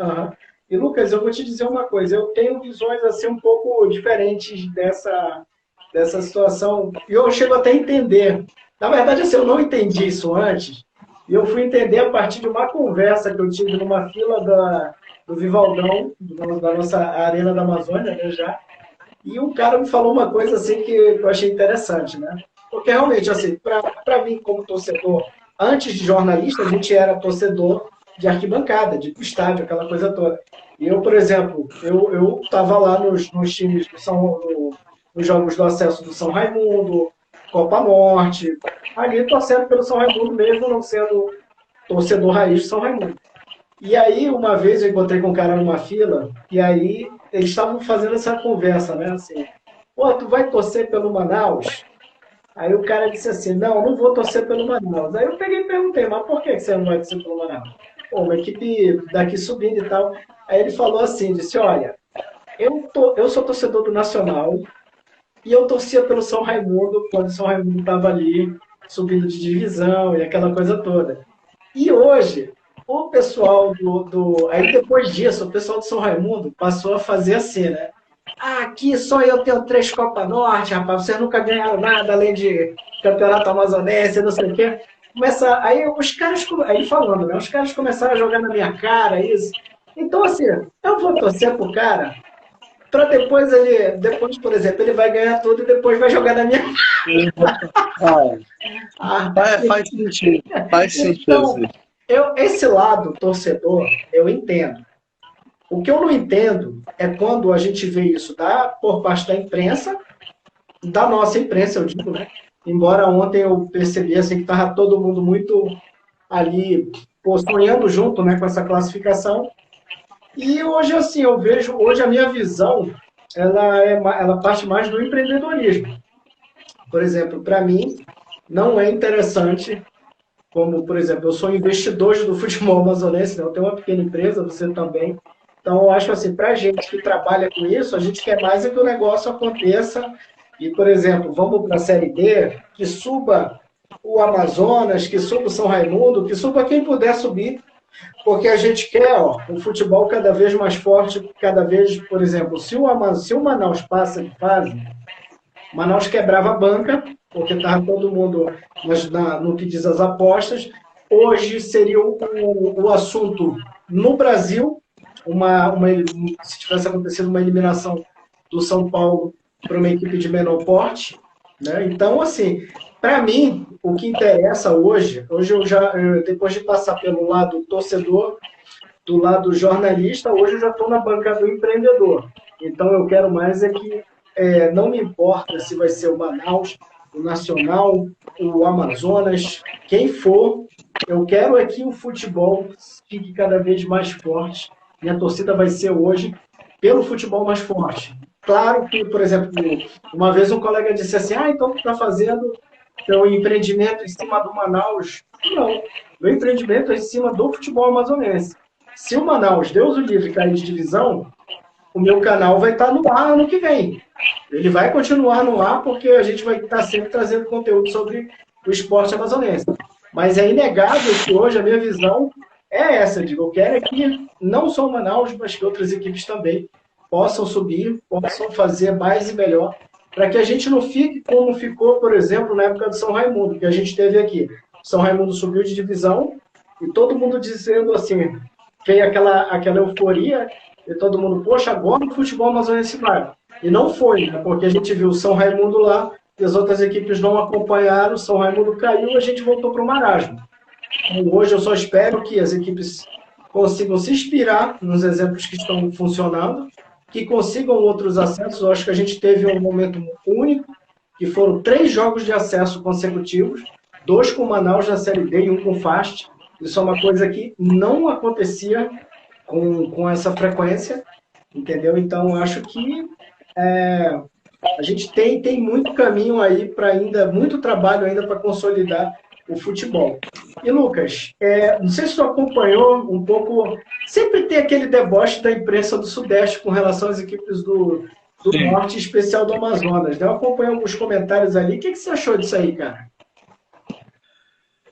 E, Lucas, eu vou te dizer uma coisa. Eu tenho visões assim um pouco diferentes dessa situação. E eu chego até a entender. Na verdade, assim, eu não entendi isso antes. E eu fui entender a partir de uma conversa que eu tive numa fila do Vivaldão, da nossa Arena da Amazônia, né, já. E o cara me falou uma coisa assim que eu achei interessante, né? Porque realmente, assim, para mim, como torcedor, antes de jornalista, a gente era torcedor de arquibancada, de estádio, aquela coisa toda. E eu, por exemplo, eu estava lá nos times nos jogos do acesso do São Raimundo, Copa Norte, ali torcendo pelo São Raimundo mesmo, não sendo torcedor raiz de São Raimundo. E aí, uma vez eu encontrei com um cara numa fila, e aí eles estavam fazendo essa conversa, né? Assim, pô, tu vai torcer pelo Manaus? Aí o cara disse assim, não vou torcer pelo Manaus. Aí eu peguei e perguntei, mas por que você não vai torcer pelo Manaus? Pô, uma equipe daqui subindo e tal. Aí ele falou assim, disse, olha, eu sou torcedor do Nacional, e eu torcia pelo São Raimundo, quando o São Raimundo estava ali, subindo de divisão e aquela coisa toda. E hoje... o pessoal Aí depois disso, o pessoal do São Raimundo passou a fazer assim, né? Aqui só eu tenho 3 Copa Norte, rapaz. Vocês nunca ganharam nada além de Campeonato Amazonense, não sei o quê. Aí os caras, aí falando, né? Os caras começaram a jogar na minha cara, isso. Então, assim, eu vou torcer pro cara para depois, por exemplo, ele vai ganhar tudo e depois vai jogar na minha cara. Faz sentido. Faz sentido. Então, esse lado torcedor, eu entendo. O que eu não entendo é quando a gente vê isso por parte da imprensa, da nossa imprensa, eu digo, né? Embora ontem eu percebi assim, que estava todo mundo muito ali, pô, sonhando junto, né, com essa classificação. E hoje, assim, eu vejo, hoje a minha visão, ela parte mais do empreendedorismo. Por exemplo, para mim, não é interessante, como, por exemplo, eu sou investidor do futebol amazonense, né? Eu tenho uma pequena empresa, você também. Então, eu acho assim, para a gente que trabalha com isso, a gente quer mais é que o negócio aconteça. E, por exemplo, vamos para a Série D, que suba o Amazonas, que suba o São Raimundo, que suba quem puder subir, porque a gente quer um futebol cada vez mais forte, cada vez, por exemplo, se o Manaus passa de fase, Manaus quebrava a banca, porque estava todo mundo no que diz as apostas. Hoje seria o assunto no Brasil, se tivesse acontecido uma eliminação do São Paulo para uma equipe de menor porte. Né? Então, assim, para mim, o que interessa hoje depois de passar pelo lado torcedor, do lado jornalista, hoje eu já estou na banca do empreendedor. Então eu quero mais é que não me importa se vai ser o Manaus, o Nacional, o Amazonas, quem for, eu quero é que o futebol fique cada vez mais forte. Minha torcida vai ser hoje pelo futebol mais forte. Claro que, por exemplo, uma vez um colega disse assim, então tu está fazendo teu empreendimento em cima do Manaus. Não, meu empreendimento é em cima do futebol amazonense. Se o Manaus, Deus o livre, cair de divisão, o meu canal vai estar no ar ano que vem. Ele vai continuar no ar porque a gente vai estar sempre trazendo conteúdo sobre o esporte amazonense. Mas é inegável que hoje a minha visão é essa, eu quero é que não só o Manaus, mas que outras equipes também possam subir, possam fazer mais e melhor, para que a gente não fique como ficou, por exemplo, na época do São Raimundo, que a gente teve aqui. São Raimundo subiu de divisão e todo mundo dizendo assim, veio aquela euforia e todo mundo, poxa, agora o futebol amazonense vai. E não foi, né? Porque a gente viu o São Raimundo lá e as outras equipes não acompanharam, o São Raimundo caiu e a gente voltou para o marasmo. Então, hoje eu só espero que as equipes consigam se inspirar nos exemplos que estão funcionando, que consigam outros acessos. Eu acho que a gente teve um momento único, que foram 3 jogos de acesso consecutivos, 2 com Manaus na Série D e 1 com Fast. Isso é uma coisa que não acontecia com essa frequência, entendeu? Então, acho que a gente tem muito caminho aí para ainda, muito trabalho ainda para consolidar o futebol. E, Lucas, não sei se tu acompanhou um pouco, sempre tem aquele deboche da imprensa do Sudeste com relação às equipes do Norte, em especial do Amazonas. Né? Eu acompanhei alguns comentários ali. O que você achou disso aí, cara?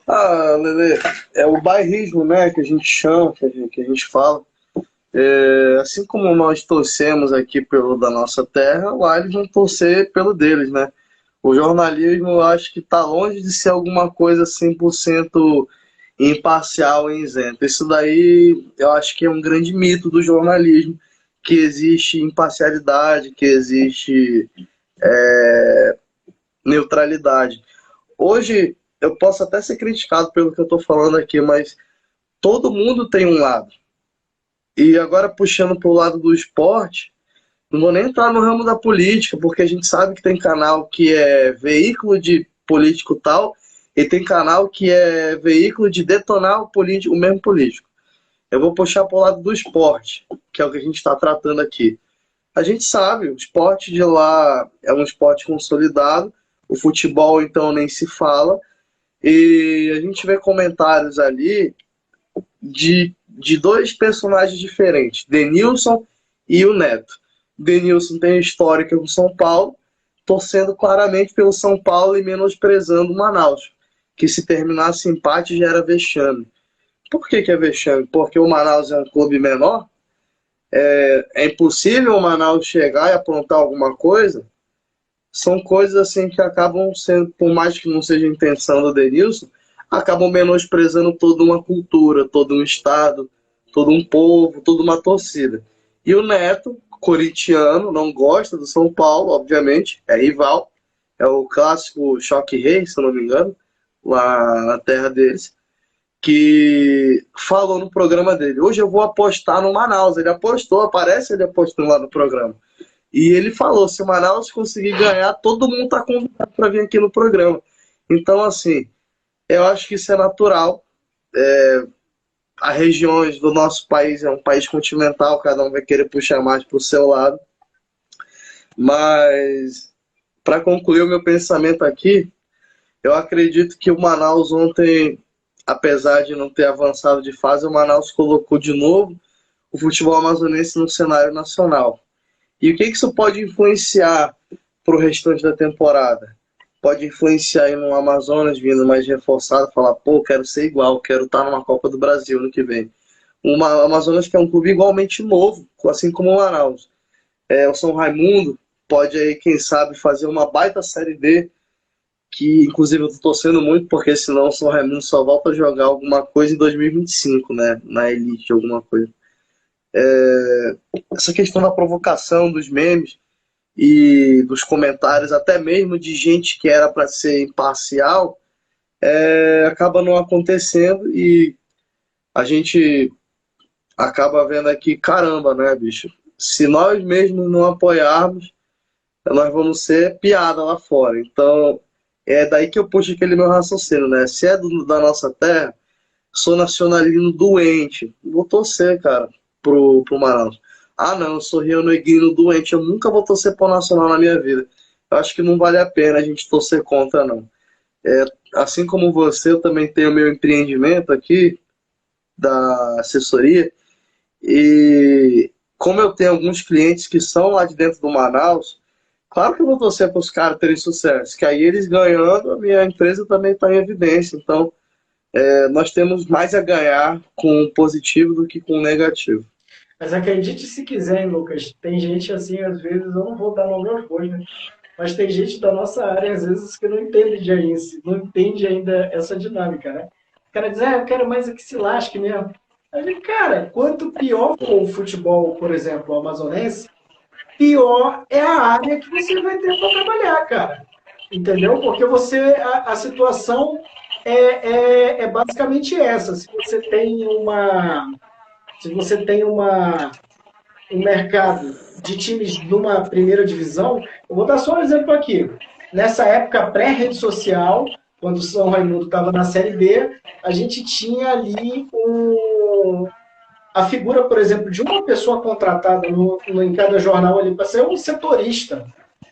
Lelê, é o bairrismo, né, que a gente chama, que a gente fala. Assim como nós torcemos aqui pelo da nossa terra, lá eles vão torcer pelo deles, né? O jornalismo, eu acho que está longe de ser alguma coisa 100% imparcial e isenta. Isso daí, eu acho que é um grande mito do jornalismo, que existe imparcialidade, que existe neutralidade. Hoje, eu posso até ser criticado pelo que eu estou falando aqui, mas todo mundo tem um lado. E agora, puxando para o lado do esporte, não vou nem entrar no ramo da política, porque a gente sabe que tem canal que é veículo de político tal, e tem canal que é veículo de detonar o mesmo político. Eu vou puxar para o lado do esporte, que é o que a gente está tratando aqui. A gente sabe, o esporte de lá é um esporte consolidado, o futebol, então, nem se fala, e a gente vê comentários ali de 2 personagens diferentes, Denilson e o Neto. Denilson tem histórica com São Paulo, torcendo claramente pelo São Paulo e menosprezando o Manaus, que se terminasse empate já era vexame. Por que é vexame? Porque o Manaus é um clube menor? É impossível o Manaus chegar e aprontar alguma coisa? São coisas assim que acabam sendo, por mais que não seja a intenção do Denilson, acabam menosprezando toda uma cultura, todo um estado, todo um povo, toda uma torcida. E o Neto, corintiano, não gosta do São Paulo, obviamente, é rival, é o clássico Choque Rei, se eu não me engano, lá na terra deles. que falou no programa dele: hoje eu vou apostar no Manaus. Ele apostou, aparece ele apostando lá no programa. E ele falou: se o Manaus conseguir ganhar, todo mundo tá convidado para vir aqui no programa. Então, assim, eu acho que isso é natural. As regiões do nosso país é um país continental, cada um vai querer puxar mais para o seu lado. Mas, para concluir o meu pensamento aqui, eu acredito que o Manaus ontem, apesar de não ter avançado de fase, o Manaus colocou de novo o futebol amazonense no cenário nacional. E o que isso pode influenciar para o restante da temporada? Pode influenciar aí no Amazonas vindo mais reforçado, falar: pô, quero ser igual, quero estar numa Copa do Brasil no que vem. O Amazonas, que é um clube igualmente novo, assim como o Manaus. O São Raimundo pode aí, quem sabe, fazer uma baita Série D, que inclusive eu tô torcendo muito, porque senão o São Raimundo só volta a jogar alguma coisa em 2025, né? Na Elite, alguma coisa. Essa questão da provocação, dos memes e dos comentários, até mesmo de gente que era para ser imparcial, acaba não acontecendo, e a gente acaba vendo aqui: caramba, né, bicho? Se nós mesmos não apoiarmos, nós vamos ser piada lá fora. Então, é daí que eu puxo aquele meu raciocínio, né? Se é da nossa terra, sou nacionalino doente, vou torcer, cara, pro Manaus. Ah, não, eu sou rionegrino doente, eu nunca vou torcer pro Nacional na minha vida. Eu acho que não vale a pena a gente torcer contra, não. Assim como você, eu também tenho meu empreendimento aqui, da assessoria, e como eu tenho alguns clientes que são lá de dentro do Manaus, claro que eu vou torcer para os caras terem sucesso, que aí eles ganhando, a minha empresa também está em evidência. Então, nós temos mais a ganhar com o positivo do que com o negativo. Mas acredite se quiser, hein, Lucas, tem gente assim, às vezes, eu não vou dar nome aos bois, né? Mas tem gente da nossa área, às vezes, que não entende de isso, não entende ainda essa dinâmica, né? O cara diz: eu quero mais é que se lasque mesmo. Aí, cara, quanto pior for o futebol, por exemplo, o amazonense, pior é a área que você vai ter para trabalhar, cara. Entendeu? Porque a situação é basicamente essa. Se você tem um mercado de times numa primeira divisão, eu vou dar só um exemplo aqui. Nessa época pré-rede social, quando o São Raimundo estava na Série B, a gente tinha ali a figura, por exemplo, de uma pessoa contratada em cada jornal ali para ser um setorista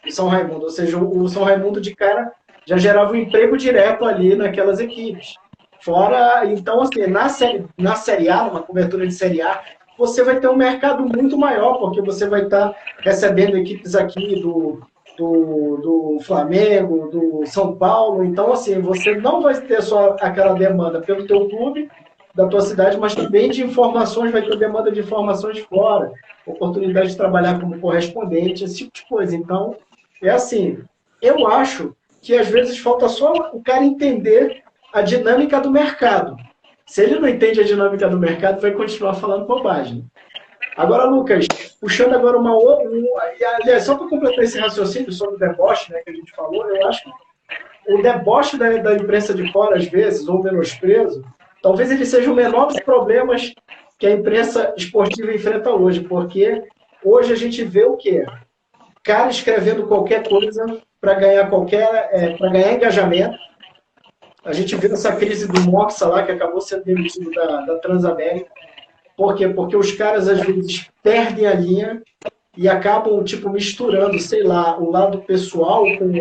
do São Raimundo. Ou seja, o São Raimundo de cara já gerava um emprego direto ali naquelas equipes. Fora, então, assim, na série A, numa cobertura de Série A, você vai ter um mercado muito maior, porque você vai estar recebendo equipes aqui do Flamengo, do São Paulo. Então, assim, você não vai ter só aquela demanda pelo teu clube, da tua cidade, mas também de informações, vai ter demanda de informações fora, oportunidade de trabalhar como correspondente, esse tipo de coisa. Então, é assim, eu acho que às vezes falta só o cara entender a dinâmica do mercado. Se ele não entende a dinâmica do mercado, vai continuar falando bobagem. Agora, Lucas, puxando agora uma outra. Aliás, só para completar esse raciocínio sobre o deboche, né, que a gente falou, eu acho que o deboche da imprensa de fora, às vezes, ou o menosprezo, talvez ele seja o menor dos problemas que a imprensa esportiva enfrenta hoje, porque hoje a gente vê o quê? Cara escrevendo qualquer coisa para ganhar para ganhar engajamento. A gente viu essa crise do Moxa lá, que acabou sendo demitido da Transamérica. Por quê? Porque os caras, às vezes, perdem a linha e acabam, tipo, misturando, sei lá, o lado pessoal com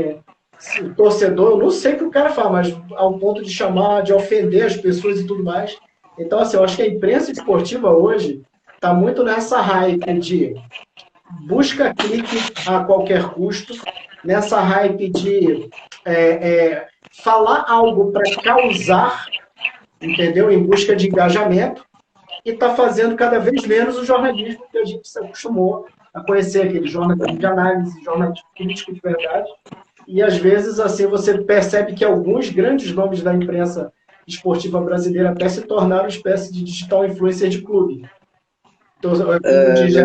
o torcedor. Eu não sei o que o cara fala, mas ao ponto de chamar, de ofender as pessoas e tudo mais. Então, assim, eu acho que a imprensa esportiva hoje está muito nessa hype de busca clique a qualquer custo, nessa hype de falar algo para causar, entendeu? Em busca de engajamento, e está fazendo cada vez menos o jornalismo que a gente se acostumou a conhecer, aquele jornalismo de análise, jornalismo político de verdade. E às vezes assim você percebe que alguns grandes nomes da imprensa esportiva brasileira até se tornaram uma espécie de digital influencer de clube. Então, como diz,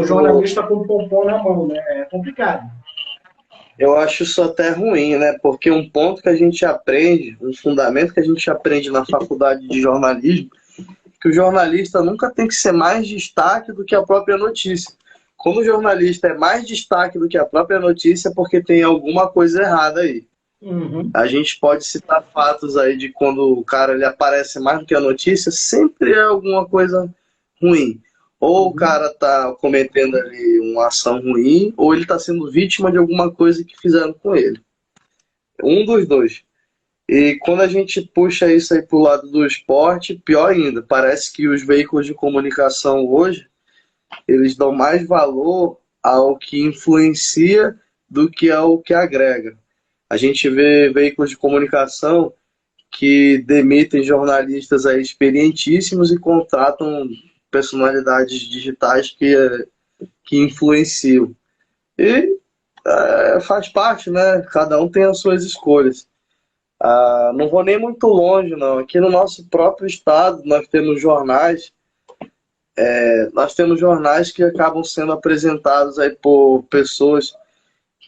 o jornalista com o pompom na mão, né? É complicado. Eu acho isso até ruim, né? Porque um ponto que a gente aprende, um fundamento que a gente aprende na faculdade de jornalismo, é que o jornalista nunca tem que ser mais destaque do que a própria notícia. Quando o jornalista é mais destaque do que a própria notícia, é porque tem alguma coisa errada aí. Uhum. A gente pode citar fatos aí de quando o cara ele aparece mais do que a notícia, sempre é alguma coisa ruim. Ou o cara tá cometendo ali uma ação ruim, ou ele tá sendo vítima de alguma coisa que fizeram com ele. Um dos dois. E quando a gente puxa isso aí pro lado do esporte, pior ainda, parece que os veículos de comunicação hoje, eles dão mais valor ao que influencia do que ao que agrega. A gente vê veículos de comunicação que demitem jornalistas aí experientíssimos e contratam personalidades digitais que influenciam. E faz parte, né? Cada um tem as suas escolhas. Não vou nem muito longe, não. Aqui no nosso próprio estado, nós temos jornais que acabam sendo apresentados aí por pessoas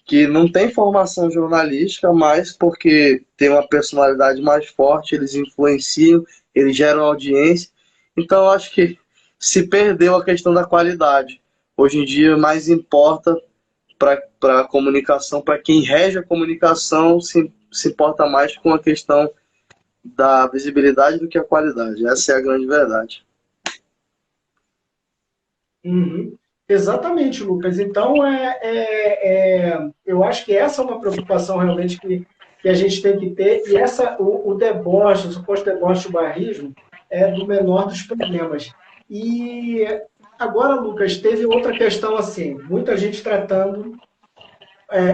que não têm formação jornalística, mas porque tem uma personalidade mais forte, eles influenciam, eles geram audiência. Então, eu acho que se perdeu a questão da qualidade. Hoje em dia, mais importa para a comunicação, para quem rege a comunicação, se importa mais com a questão da visibilidade do que a qualidade. Essa é a grande verdade. Uhum. Exatamente, Lucas. Então, eu acho que essa é uma preocupação realmente que a gente tem que ter, e o deboche, o suposto deboche, o barrismo, é do menor dos problemas. E agora, Lucas, teve outra questão assim, muita gente tratando.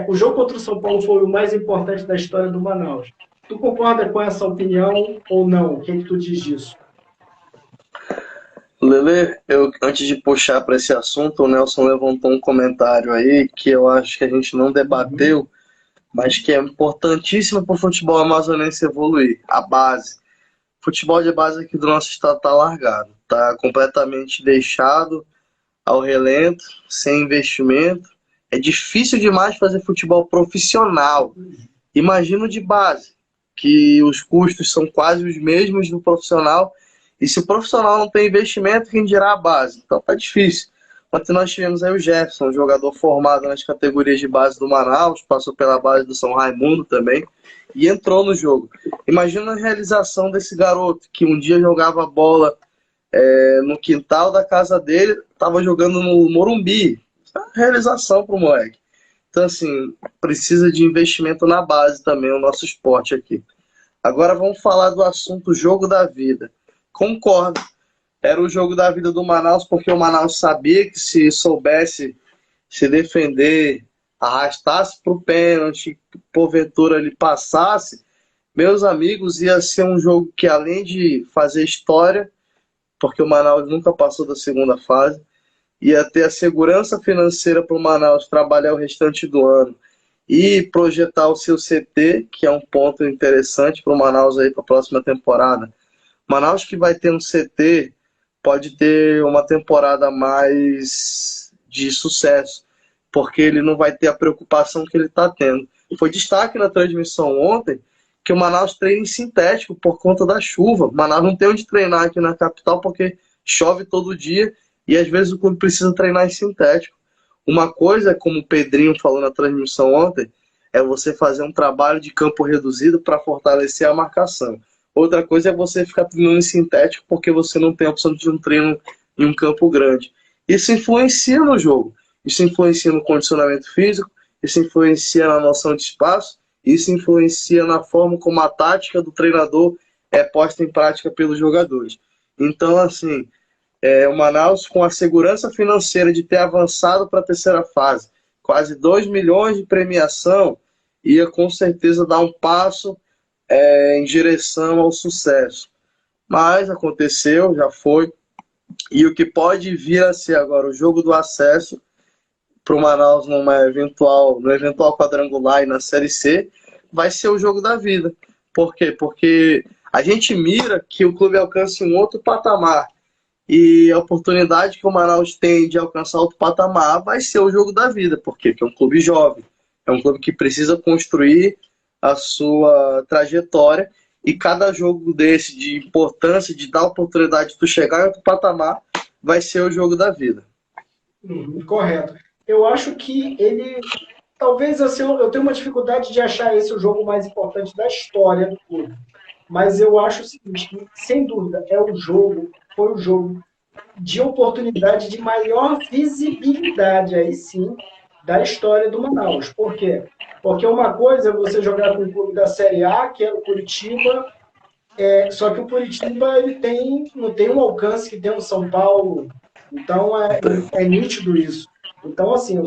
O jogo contra o São Paulo foi o mais importante da história do Manaus. Tu concorda com essa opinião ou não? O que é que tu diz disso? Lele, antes de puxar para esse assunto, o Nelson levantou um comentário aí que eu acho que a gente não debateu, mas que é importantíssimo para o futebol amazonense evoluir, a base. O futebol de base aqui do nosso estado está largado, está completamente deixado ao relento, sem investimento. É difícil demais fazer futebol profissional. Imagina o de base, que os custos são quase os mesmos do profissional, e se o profissional não tem investimento, quem dirá a base? Então tá difícil. Ontem nós tivemos aí o Jefferson, um jogador formado nas categorias de base do Manaus, passou pela base do São Raimundo também, e entrou no jogo. Imagina a realização desse garoto, que um dia jogava bola no quintal da casa dele, estava jogando no Morumbi. Isso é uma realização pro moleque. Então, assim, precisa de investimento na base também, o nosso esporte aqui. Agora vamos falar do assunto jogo da vida. Concordo. Era o jogo da vida do Manaus, porque o Manaus sabia que se soubesse se defender, arrastasse para o pênalti, porventura ele passasse, meus amigos, ia ser um jogo que, além de fazer história, porque o Manaus nunca passou da segunda fase, ia ter a segurança financeira para o Manaus trabalhar o restante do ano e projetar o seu CT, que é um ponto interessante para o Manaus aí para a próxima temporada. Manaus que vai ter um CT pode ter uma temporada mais de sucesso, porque ele não vai ter a preocupação que ele está tendo. Foi destaque na transmissão ontem que o Manaus treina em sintético por conta da chuva. O Manaus não tem onde treinar aqui na capital porque chove todo dia e às vezes o clube precisa treinar em sintético. Uma coisa, como o Pedrinho falou na transmissão ontem, é você fazer um trabalho de campo reduzido para fortalecer a marcação. Outra coisa é você ficar treinando em sintético porque você não tem a opção de um treino em um campo grande. Isso influencia no jogo. Isso influencia no condicionamento físico, isso influencia na noção de espaço, isso influencia na forma como a tática do treinador é posta em prática pelos jogadores. Então, assim, o Manaus, com a segurança financeira de ter avançado para a terceira fase, quase 2 milhões de premiação, ia com certeza dar um passo em direção ao sucesso. Mas aconteceu, já foi. E o que pode vir a ser agora o jogo do acesso para o Manaus no eventual quadrangular e na Série C, vai ser o jogo da vida. Por quê? Porque a gente mira que o clube alcance um outro patamar. E a oportunidade que o Manaus tem de alcançar outro patamar vai ser o jogo da vida. Por quê? Porque é um clube jovem. É um clube que precisa construir a sua trajetória e cada jogo desse de importância, de dar oportunidade de tu chegar em outro patamar, vai ser o jogo da vida. Correto. Eu acho que ele, talvez assim, eu tenho uma dificuldade de achar esse o jogo mais importante da história do clube. Mas eu acho o seguinte, que, sem dúvida, foi o jogo de oportunidade de maior visibilidade, aí sim, da história do Manaus. Por quê? Porque uma coisa é você jogar com o clube da Série A, que é o Curitiba, só que o Curitiba ele não tem um alcance que tem o São Paulo, então é nítido isso. Então, assim, o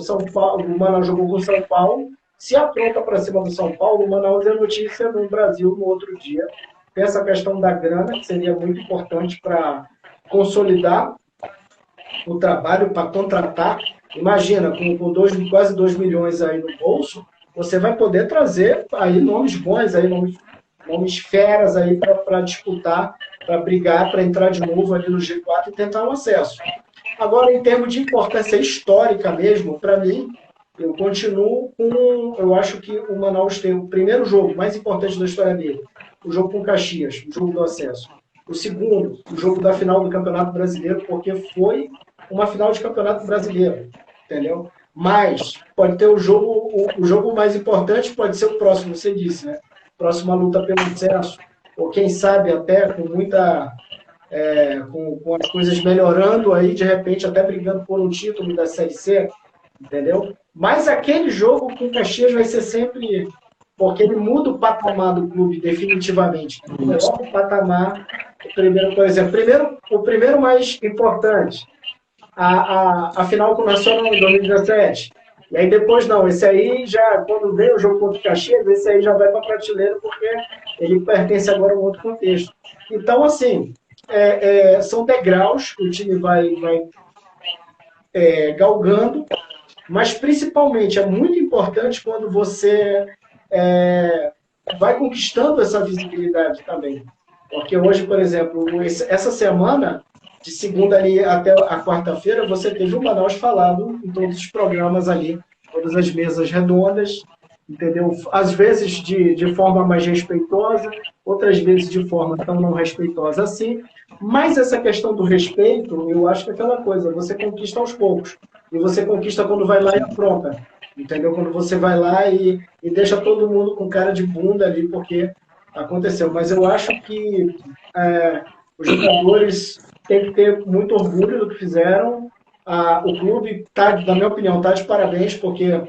Manaus jogou com o São Paulo, se apronta para cima do São Paulo, o Manaus é notícia no Brasil no outro dia. Tem essa questão da grana, que seria muito importante para consolidar o trabalho, para contratar. Imagina, com quase 2 milhões aí no bolso, você vai poder trazer aí nomes bons, aí nomes feras aí para disputar, para brigar, para entrar de novo ali no G4 e tentar um acesso. Agora, em termos de importância histórica mesmo, para mim, eu continuo com. Eu acho que o Manaus tem o primeiro jogo mais importante da história dele, o jogo com Caxias, o jogo do acesso. O segundo, o jogo da final do Campeonato Brasileiro, porque foi uma final de Campeonato Brasileiro, entendeu? Mas pode ter o jogo mais importante pode ser o próximo, você disse, né? Próxima luta pelo acesso, ou quem sabe até com muita com as coisas melhorando aí, de repente até brigando por um título da Série C, entendeu? Mas aquele jogo com o Caxias vai ser sempre, porque ele muda o patamar do clube definitivamente. Coloca o patamar, primeiro, por exemplo, o primeiro mais importante, a final com o Nacional em 2017. E aí depois não, esse aí já, quando vem o jogo contra o Caxias, esse aí já vai para a prateleira porque ele pertence agora a um outro contexto. Então, assim, são degraus que o time vai galgando, mas principalmente é muito importante quando você vai conquistando essa visibilidade também. Porque hoje, por exemplo, essa semana, de segunda ali até a quarta-feira, você teve o Manaus falado em todos os programas ali, todas as mesas redondas, entendeu? Às vezes de forma mais respeitosa, outras vezes de forma tão não respeitosa assim. Mas essa questão do respeito, eu acho que é aquela coisa, você conquista aos poucos. E você conquista quando vai lá e apronta. Entendeu? Quando você vai lá e deixa todo mundo com cara de bunda ali, porque aconteceu. Mas eu acho que os jogadores têm que ter muito orgulho do que fizeram. O clube, na minha opinião, está de parabéns, porque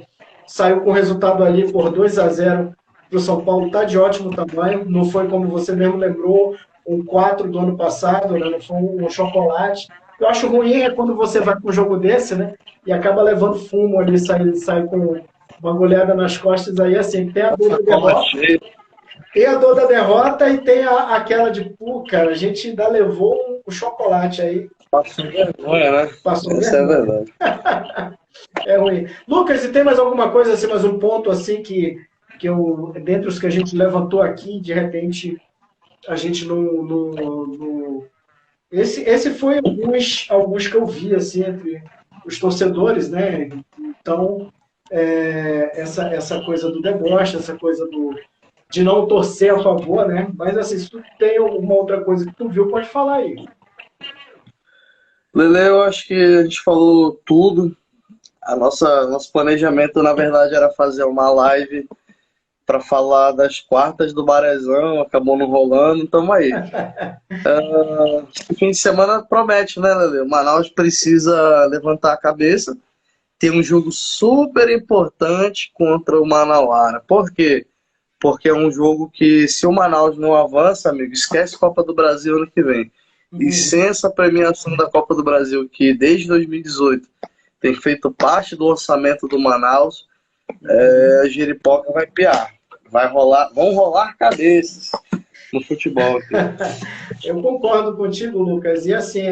saiu com resultado ali por 2-0 para o São Paulo, está de ótimo tamanho. Não foi, como você mesmo lembrou, um 4 do ano passado, né? Não foi um chocolate. Eu acho ruim quando você vai para um jogo desse, né? E acaba levando fumo ali, sai com uma goleada nas costas aí, assim, tem a dor da derrota, e tem aquela de, pô, cara, a gente ainda levou um chocolate aí. Passou vergonha, né? Passou Isso vergonha. é verdade. É ruim. Lucas, e tem mais alguma coisa, assim, mais um ponto, assim, que dentre os que a gente levantou aqui, de repente, a gente não esse foi alguns que eu vi, assim, entre os torcedores, né? Então, essa coisa do deboche, essa coisa de não torcer a favor, né? Mas, assim, se tu tem alguma outra coisa que tu viu, pode falar aí. Lele, eu acho que a gente falou tudo. Nosso planejamento, na verdade, era fazer uma live para falar das quartas do Barezão, acabou não rolando, tamo aí. Fim de semana promete, né, Lele? O Manaus precisa levantar a cabeça. Tem um jogo super importante contra o Manauara. Por quê? Porque é um jogo que, se o Manaus não avança, amigo, esquece Copa do Brasil ano que vem. E sem essa premiação da Copa do Brasil, que desde 2018 tem feito parte do orçamento do Manaus, a Jeripoca vai piar. Vão rolar cabeças no futebol aqui. Eu concordo contigo, Lucas. E assim,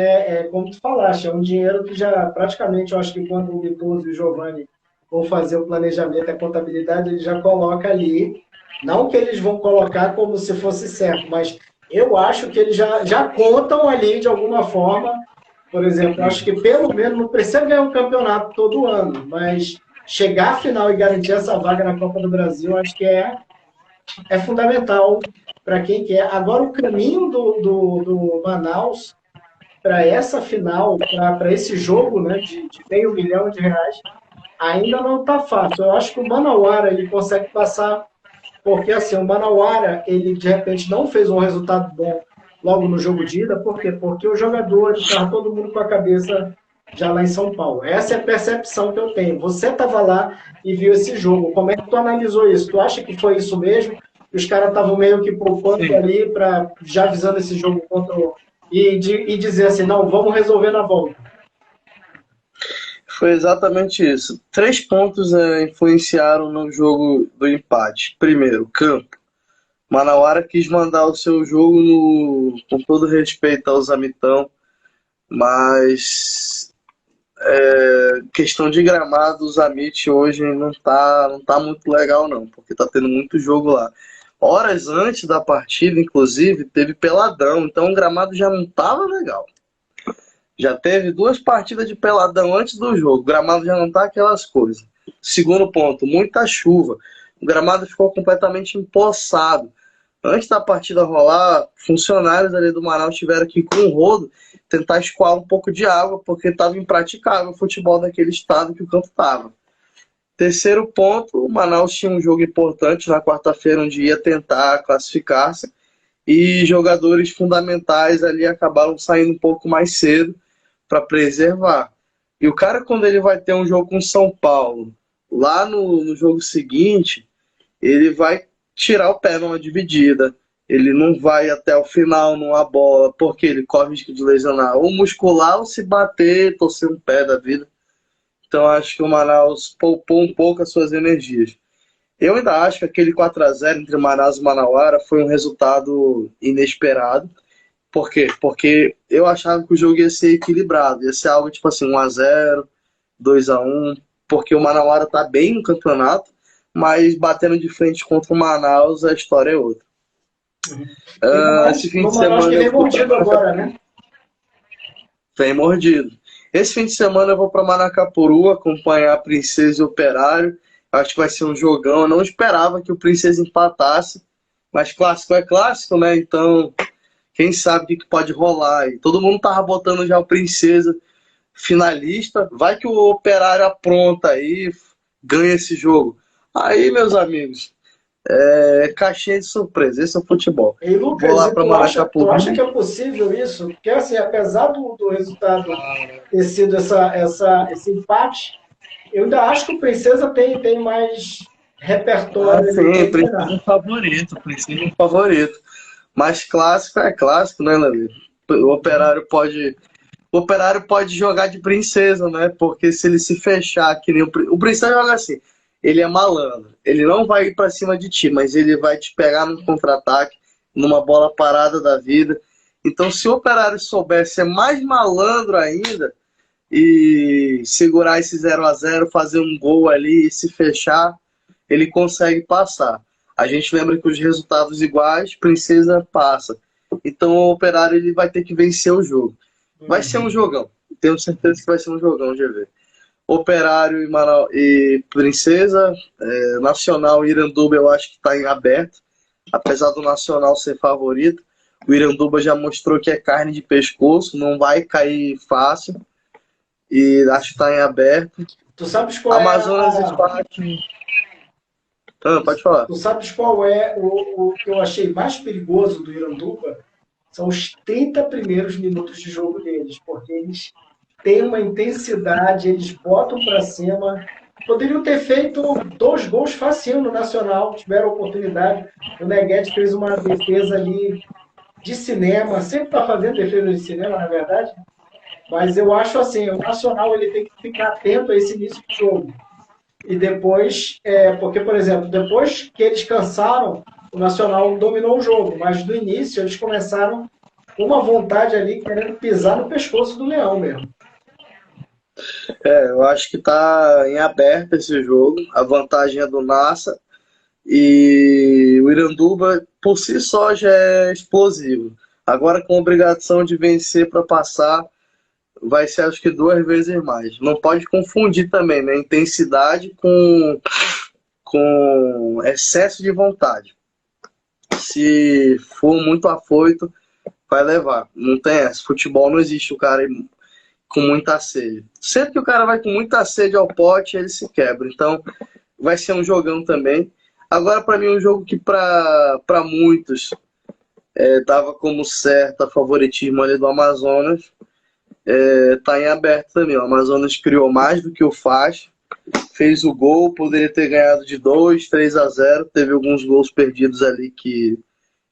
como tu falaste, é um dinheiro que já praticamente, eu acho que quando o Mitoso e o Giovanni vão fazer o planejamento e a contabilidade, ele já coloca ali, não que eles vão colocar como se fosse certo, mas eu acho que eles já contam ali de alguma forma. Por exemplo, acho que pelo menos não precisa ganhar um campeonato todo ano, mas chegar à final e garantir essa vaga na Copa do Brasil, acho que é fundamental para quem quer. Agora, o caminho do Manaus para essa final, para esse jogo, né, de meio milhão de reais, ainda não está fácil. Eu acho que o Manauara ele consegue passar, porque assim, o Manauara, ele de repente não fez um resultado bom logo no jogo de ida, por quê? Porque os jogadores, estava todo mundo com a cabeça já lá em São Paulo. Essa é a percepção que eu tenho. Você estava lá e viu esse jogo. Como é que tu analisou isso? Tu acha que foi isso mesmo? Os caras estavam meio que poupando ali, já avisando esse jogo contra o... E dizer assim, não, vamos resolver na volta. Foi exatamente isso. 3 pontos influenciaram no jogo do empate. Primeiro, campo. Manauara quis mandar o seu jogo com todo respeito ao Zamitão, mas questão de gramado, o Zamit hoje não tá muito legal não, porque tá tendo muito jogo lá. Horas antes da partida, inclusive, teve peladão, então o gramado já não tava legal. Já teve 2 partidas de peladão antes do jogo, o gramado já não tá aquelas coisas. Segundo ponto, muita chuva. O gramado ficou completamente empoçado. Antes da partida rolar, funcionários ali do Manaus tiveram que ir com o rodo tentar escoar um pouco de água, porque estava impraticável o futebol daquele estado que o campo estava. Terceiro ponto, o Manaus tinha um jogo importante na quarta-feira, onde ia tentar classificar-se, e jogadores fundamentais ali acabaram saindo um pouco mais cedo para preservar. E o cara, quando ele vai ter um jogo com São Paulo, lá no jogo seguinte, ele vai tirar o pé numa dividida. Ele não vai até o final numa bola, porque ele corre risco de lesionar ou muscular ou se bater, torcer um pé da vida. Então acho que o Manaus poupou um pouco as suas energias. Eu ainda acho que aquele 4-0 entre Manaus e Manauara foi um resultado inesperado. Por quê? Porque eu achava que o jogo ia ser equilibrado, ia ser algo tipo assim, 1-0, 2-1, porque o Manauara tá bem no campeonato, mas batendo de frente contra o Manaus, a história é outra. Esse fim de semana eu vou mordido agora, né? Vem mordido. Esse fim de semana eu vou para Manacapuru acompanhar a Princesa e o Operário. Acho que vai ser um jogão. Eu não esperava que o Princesa empatasse, mas clássico é clássico, né? Então, quem sabe o que pode rolar. E todo mundo tava botando já o Princesa finalista. Vai que o Operário apronta aí, ganha esse jogo. Aí, meus amigos, caixinha de surpresa. Esse é o futebol. E Lucas, vou lá para Manacapuru. Tu acha que é possível isso? Porque, assim, apesar do resultado ter sido esse empate, eu ainda acho que o Princesa tem mais repertório. Sim, o Princesa é um favorito. O Princesa é um favorito. Mas clássico é clássico, né, Leandro? O Operário pode jogar de Princesa, né? Porque se ele se fechar, que nem o Princesa joga assim. Ele é malandro. Ele não vai ir pra cima de ti, mas ele vai te pegar num contra-ataque, numa bola parada da vida. Então, se o Operário souber ser mais malandro ainda e segurar esse 0-0, fazer um gol ali e se fechar, ele consegue passar. A gente lembra que os resultados iguais, Princesa passa. Então, o Operário ele vai ter que vencer o jogo. Vai ser um jogão. Tenho certeza que vai ser um jogão de ver. Operário e Princesa, Nacional e Iranduba eu acho que está em aberto, apesar do Nacional ser favorito. O Iranduba já mostrou que é carne de pescoço, não vai cair fácil, e acho que está em aberto. Tu sabes qual Amazonas e Sport. Pode falar. Tu sabes qual é o que eu achei mais perigoso do Iranduba? São os 30 primeiros minutos de jogo deles, porque eles tem uma intensidade, eles botam para cima. Poderiam ter feito 2 gols facinho no Nacional, tiveram oportunidade. O Neguete fez uma defesa ali de cinema, sempre está fazendo defesa de cinema, na verdade. Mas eu acho assim, o Nacional ele tem que ficar atento a esse início do jogo. E depois, porque, por exemplo, depois que eles cansaram, o Nacional dominou o jogo, mas do início eles começaram com uma vontade ali, querendo pisar no pescoço do Leão mesmo. Eu acho que está em aberto esse jogo. A vantagem é do Nassa. E o Iranduba, por si só, já é explosivo. Agora, com a obrigação de vencer para passar, vai ser acho que 2 vezes mais. Não pode confundir também, né? Intensidade com excesso de vontade. Se for muito afoito, vai levar. Não tem essa. Futebol não existe o cara ir com muita sede. Sempre que o cara vai com muita sede ao pote, ele se quebra. Então, vai ser um jogão também. Agora, para mim, um jogo que para muitos dava como certo favoritismo ali do Amazonas, tá em aberto também. O Amazonas criou mais do que o Faz, fez o gol, poderia ter ganhado de 2-3-0. Teve alguns gols perdidos ali que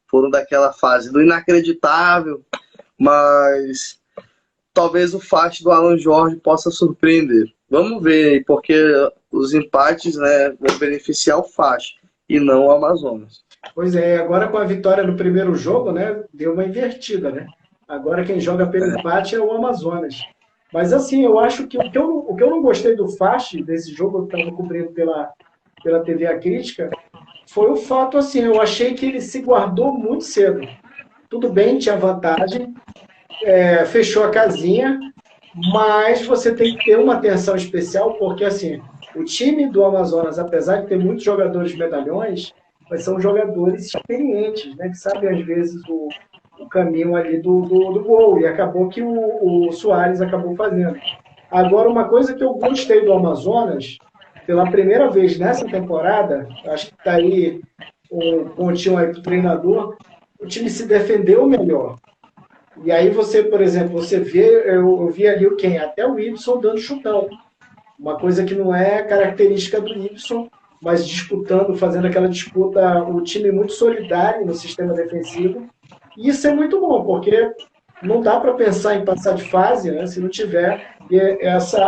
foram daquela fase do inacreditável, mas talvez o Faz do Alan Jorge possa surpreender. Vamos ver, porque os empates, né, vão beneficiar o Faz e não o Amazonas. Pois é, agora com a vitória no primeiro jogo, né, deu uma invertida, né? Agora quem joga pelo empate é o Amazonas. Mas assim, eu acho que o que eu não gostei do Fast, desse jogo, eu estava cobrindo pela TV A Crítica, foi o fato, assim, eu achei que ele se guardou muito cedo. Tudo bem, tinha vantagem, fechou a casinha, mas você tem que ter uma atenção especial, porque assim, o time do Amazonas, apesar de ter muitos jogadores medalhões, mas são jogadores experientes, né, que sabem às vezes o caminho ali do gol, e acabou que o Soares acabou fazendo. Agora, uma coisa que eu gostei do Amazonas, pela primeira vez nessa temporada, acho que está aí um pontinho aí para o treinador, o time se defendeu melhor. E aí você, por exemplo, você vê, eu vi ali o quem? Até o Ibson dando chutão. Uma coisa que não é característica do Ibson, mas disputando, fazendo aquela disputa, o time muito solidário no sistema defensivo. E isso é muito bom, porque não dá para pensar em passar de fase, né, se não tiver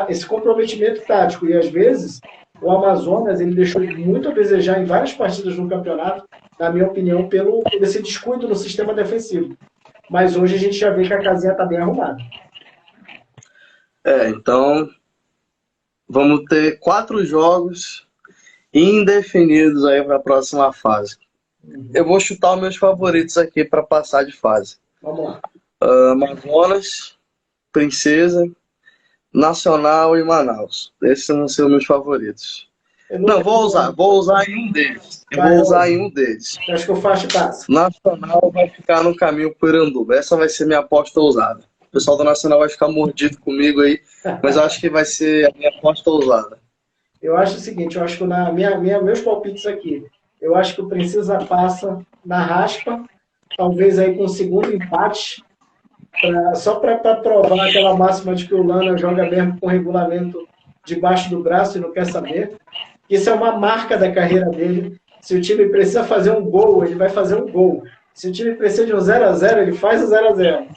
esse comprometimento tático. E às vezes o Amazonas ele deixou muito a desejar em várias partidas no campeonato, na minha opinião, pelo esse descuido no sistema defensivo. Mas hoje a gente já vê que a casinha está bem arrumada. Então vamos ter 4 jogos indefinidos aí para a próxima fase. Eu vou chutar os meus favoritos aqui para passar de fase. Vamos lá. Amazonas, Princesa, Nacional e Manaus. Esses vão ser os meus favoritos. Não, vou usar em um deles. Acho que o Faixa passa. Nacional vai ficar no caminho por Iranduba. Essa vai ser minha aposta ousada. O pessoal do Nacional vai ficar mordido comigo aí, mas eu acho que vai ser a minha aposta ousada. Eu acho o seguinte, eu acho que meus palpites aqui, eu acho que o Princesa passa na raspa, talvez aí com o segundo empate, só para provar aquela máxima de que o Lana joga mesmo com o regulamento debaixo do braço e não quer saber. Isso é uma marca da carreira dele. Se o time precisa fazer um gol, ele vai fazer um gol. Se o time precisa de um 0-0, ele faz o 0-0.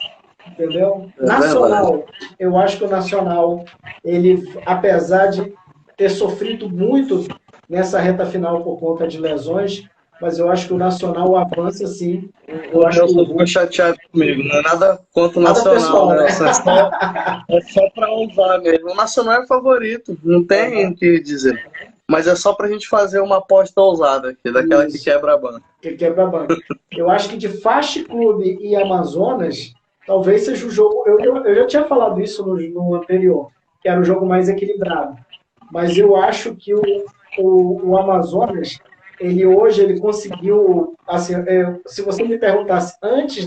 Entendeu? Nacional, eu acho que o Nacional, ele, apesar de ter sofrido muito nessa reta final por conta de lesões, mas eu acho que o Nacional avança sim. Eu acho que ficou chateado comigo, não é nada contra o Nacional, pessoal, né? É só para usar mesmo. O Nacional é favorito, não tem o que dizer. Mas é só pra gente fazer uma aposta ousada aqui, daquela que quebra a banca. Que quebra a banca. Eu acho que de Fast Clube e Amazonas, talvez seja o jogo. Eu já tinha falado isso no anterior, que era o jogo mais equilibrado. Mas eu acho que o Amazonas, hoje ele conseguiu. Assim, se você me perguntasse antes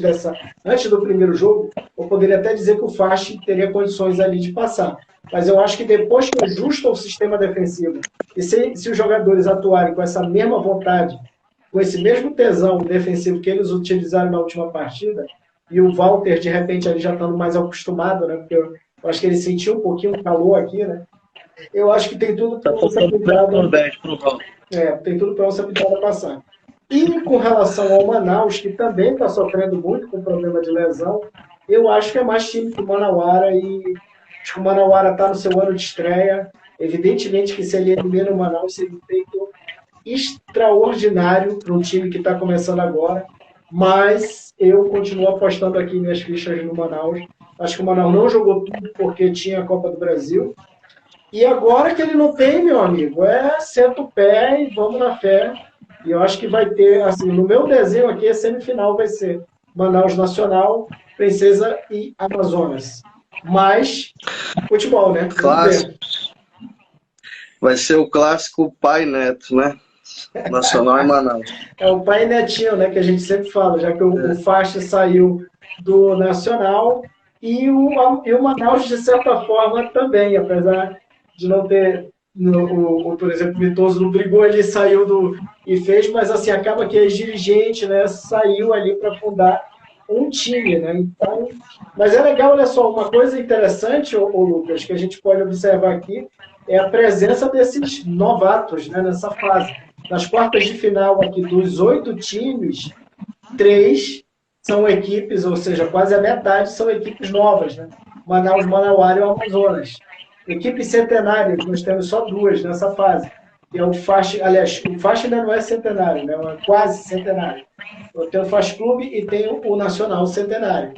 do primeiro jogo, eu poderia até dizer que o Fast teria condições ali de passar. Mas eu acho que depois que ajusta o sistema defensivo, e se os jogadores atuarem com essa mesma vontade, com esse mesmo tesão defensivo que eles utilizaram na última partida, e o Walter, de repente, ali já estando mais acostumado, né? Porque eu acho que ele sentiu um pouquinho o calor aqui, né? Eu acho que tem tudo para essa pitada. Tem tudo para essa pitada passar. E com relação ao Manaus, que também está sofrendo muito com problema de lesão, eu acho que é mais time que o Manauara, e acho que o Manauara está no seu ano de estreia. Evidentemente que se ele elimina o Manaus, seria um feito extraordinário para um time que está começando agora, mas eu continuo apostando aqui minhas fichas no Manaus. Acho que o Manaus não jogou tudo porque tinha a Copa do Brasil, e agora que ele não tem, meu amigo, senta o pé e vamos na fé. E eu acho que vai ter, assim, no meu desenho aqui, a semifinal vai ser Manaus Nacional, Princesa e Amazonas. Mas, futebol, né? Clássico. Vai ser o clássico pai e neto, né? Nacional e Manaus. É o pai e netinho, né? Que a gente sempre fala, já que o Faixa saiu do Nacional e o Manaus, de certa forma, também, apesar de não ter, por exemplo, o Mitoso não brigou, ele saiu e fez, mas assim, acaba que ex-dirigente, né, saiu ali para fundar um time, né? Então, mas é legal, olha só, uma coisa interessante, Lucas, que a gente pode observar aqui, é a presença desses novatos, né, nessa fase. Nas quartas de final aqui, dos 8 times, 3 são equipes, ou seja, quase a metade são equipes novas, né? Manaus, Manauara e o Amazonas. Equipe centenária, nós temos só 2 nessa fase. Que é o Faixa, aliás, o Faixa ainda não é centenário, né? É quase centenário. Tem o Faixa Clube e tem o Nacional Centenário.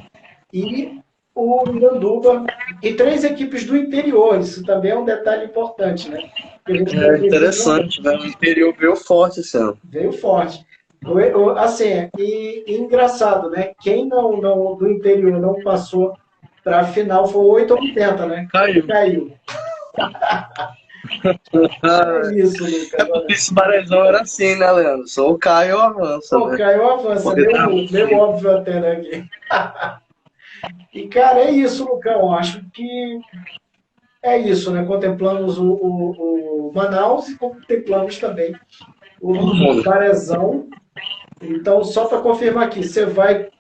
E o Iranduba e 3 equipes do interior. Isso também é um detalhe importante, né? Interessante, né? O interior veio forte esse ano. Veio forte. Assim, e engraçado, né? Quem não do interior não passou para a final foi o 880, né? Caiu. É isso, Lucas. É porque esse Barezão era assim, né, Leandro? Só o Caio avança, O né? Caio avança, meio óbvio até, né? E, cara, é isso, Lucão. Acho que é isso, né? Contemplamos o Manaus e contemplamos também o Barezão. Então, só para confirmar aqui, você vai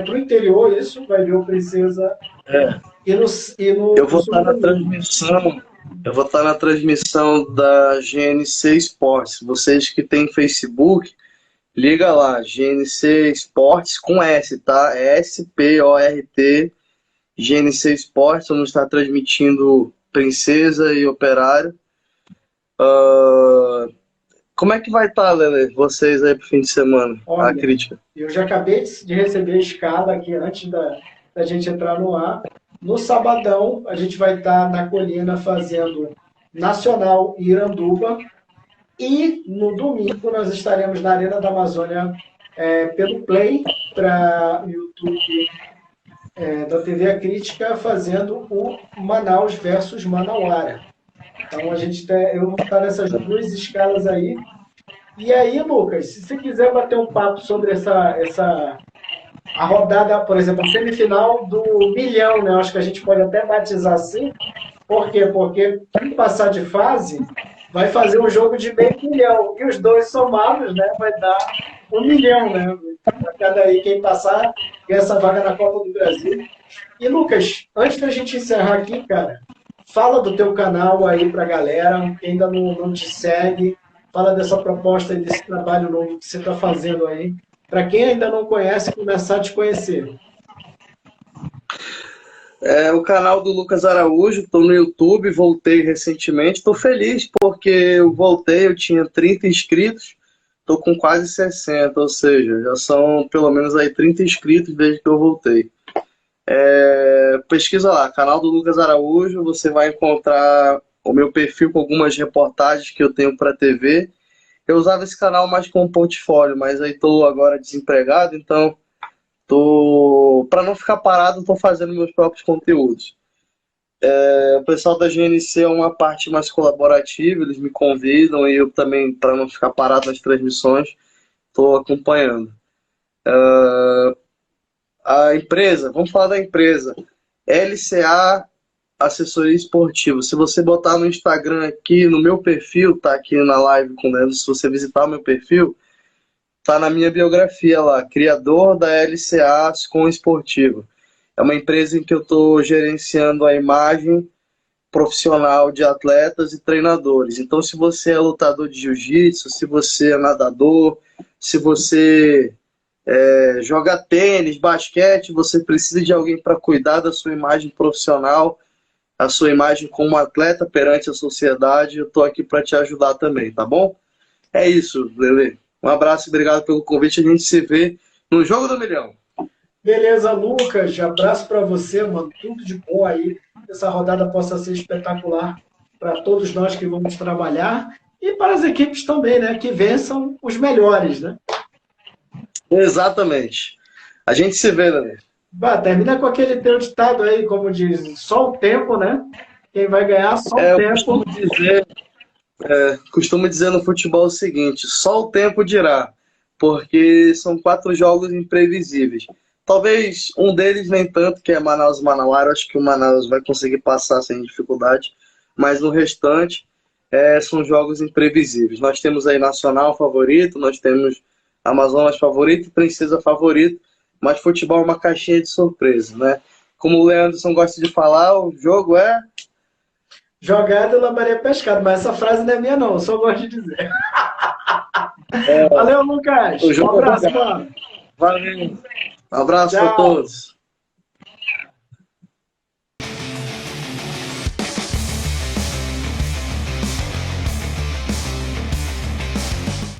para o interior, isso, vai ver o Princesa. Eu vou estar na transmissão. Eu vou estar na transmissão da GNC Esportes. Vocês que têm Facebook, liga lá, GNC Esportes com S, tá? SPORT, GNC Esportes. Vamos estar transmitindo Princesa e Operário. Como é que vai estar, Lele, vocês aí pro fim de semana? Olha, a crítica. Eu já acabei de receber a escala aqui antes da gente entrar no ar. No sabadão, a gente vai estar na colina fazendo Nacional e Iranduba. E no domingo nós estaremos na Arena da Amazônia pelo Play, para o YouTube da TV A Crítica, fazendo o Manaus versus Manauara. Então eu vou estar nessas 2 escalas aí. E aí, Lucas, se você quiser bater um papo sobre a rodada, por exemplo, a semifinal do milhão, né? Acho que a gente pode até batizar assim. Por quê? Porque quem passar de fase vai fazer um jogo de meio milhão. E os 2 somados, né, vai dar 1 milhão, né? Para cada aí, quem passar, ganha essa vaga na Copa do Brasil. E, Lucas, antes da gente encerrar aqui, cara, fala do teu canal aí pra galera, que ainda não te segue. Fala dessa proposta e desse trabalho novo que você está fazendo aí. Para quem ainda não conhece, começar a te conhecer. O canal do Lucas Araújo, estou no YouTube, voltei recentemente. Estou feliz porque eu voltei, eu tinha 30 inscritos, estou com quase 60, ou seja, já são pelo menos aí 30 inscritos desde que eu voltei. Pesquisa lá, canal do Lucas Araújo, você vai encontrar o meu perfil com algumas reportagens que eu tenho para TV. Eu usava esse canal mais como portfólio, mas aí estou agora desempregado, então para não ficar parado, estou fazendo meus próprios conteúdos. O pessoal da GNC é uma parte mais colaborativa, eles me convidam e eu também, para não ficar parado nas transmissões, estou acompanhando. A empresa, vamos falar da empresa, LCA Assessoria Esportiva. Se você botar no Instagram aqui, no meu perfil, tá aqui na live com o Leandro, se você visitar o meu perfil, tá na minha biografia lá, criador da LCA com Esportiva. É uma empresa em que eu estou gerenciando a imagem profissional de atletas e treinadores. Então, se você é lutador de jiu-jitsu, se você é nadador, se você joga tênis, basquete, você precisa de alguém para cuidar da sua imagem profissional, a sua imagem como atleta perante a sociedade, eu estou aqui para te ajudar também, tá bom? É isso, Lele. Um abraço e obrigado pelo convite. A gente se vê no Jogo do Milhão. Beleza, Lucas. Abraço para você, mano. Tudo de bom aí. Essa rodada possa ser espetacular para todos nós que vamos trabalhar e para as equipes também, né? Que vençam os melhores, né? Exatamente. A gente se vê, Lele. Bah, termina com aquele teu ditado aí, como diz, só o tempo, né? Quem vai ganhar, só o Eu tempo. costumo dizer no futebol o seguinte: só o tempo dirá, porque são 4 jogos imprevisíveis. Talvez um deles nem tanto, que é Manaus e Manauara. Acho que o Manaus vai conseguir passar sem dificuldade, mas no restante são jogos imprevisíveis. Nós temos aí Nacional favorito, nós temos Amazonas favorito e Princesa favorito, mas futebol é uma caixinha de surpresa, né? Como o Leanderson gosta de falar, o jogo é. Jogado, lambaria pescado. Mas essa frase não é minha, não. Eu só gosto de dizer. Valeu, O Lucas. Um jogo é abraço, jogado. mano. Valeu. Um abraço para Tchau. todos.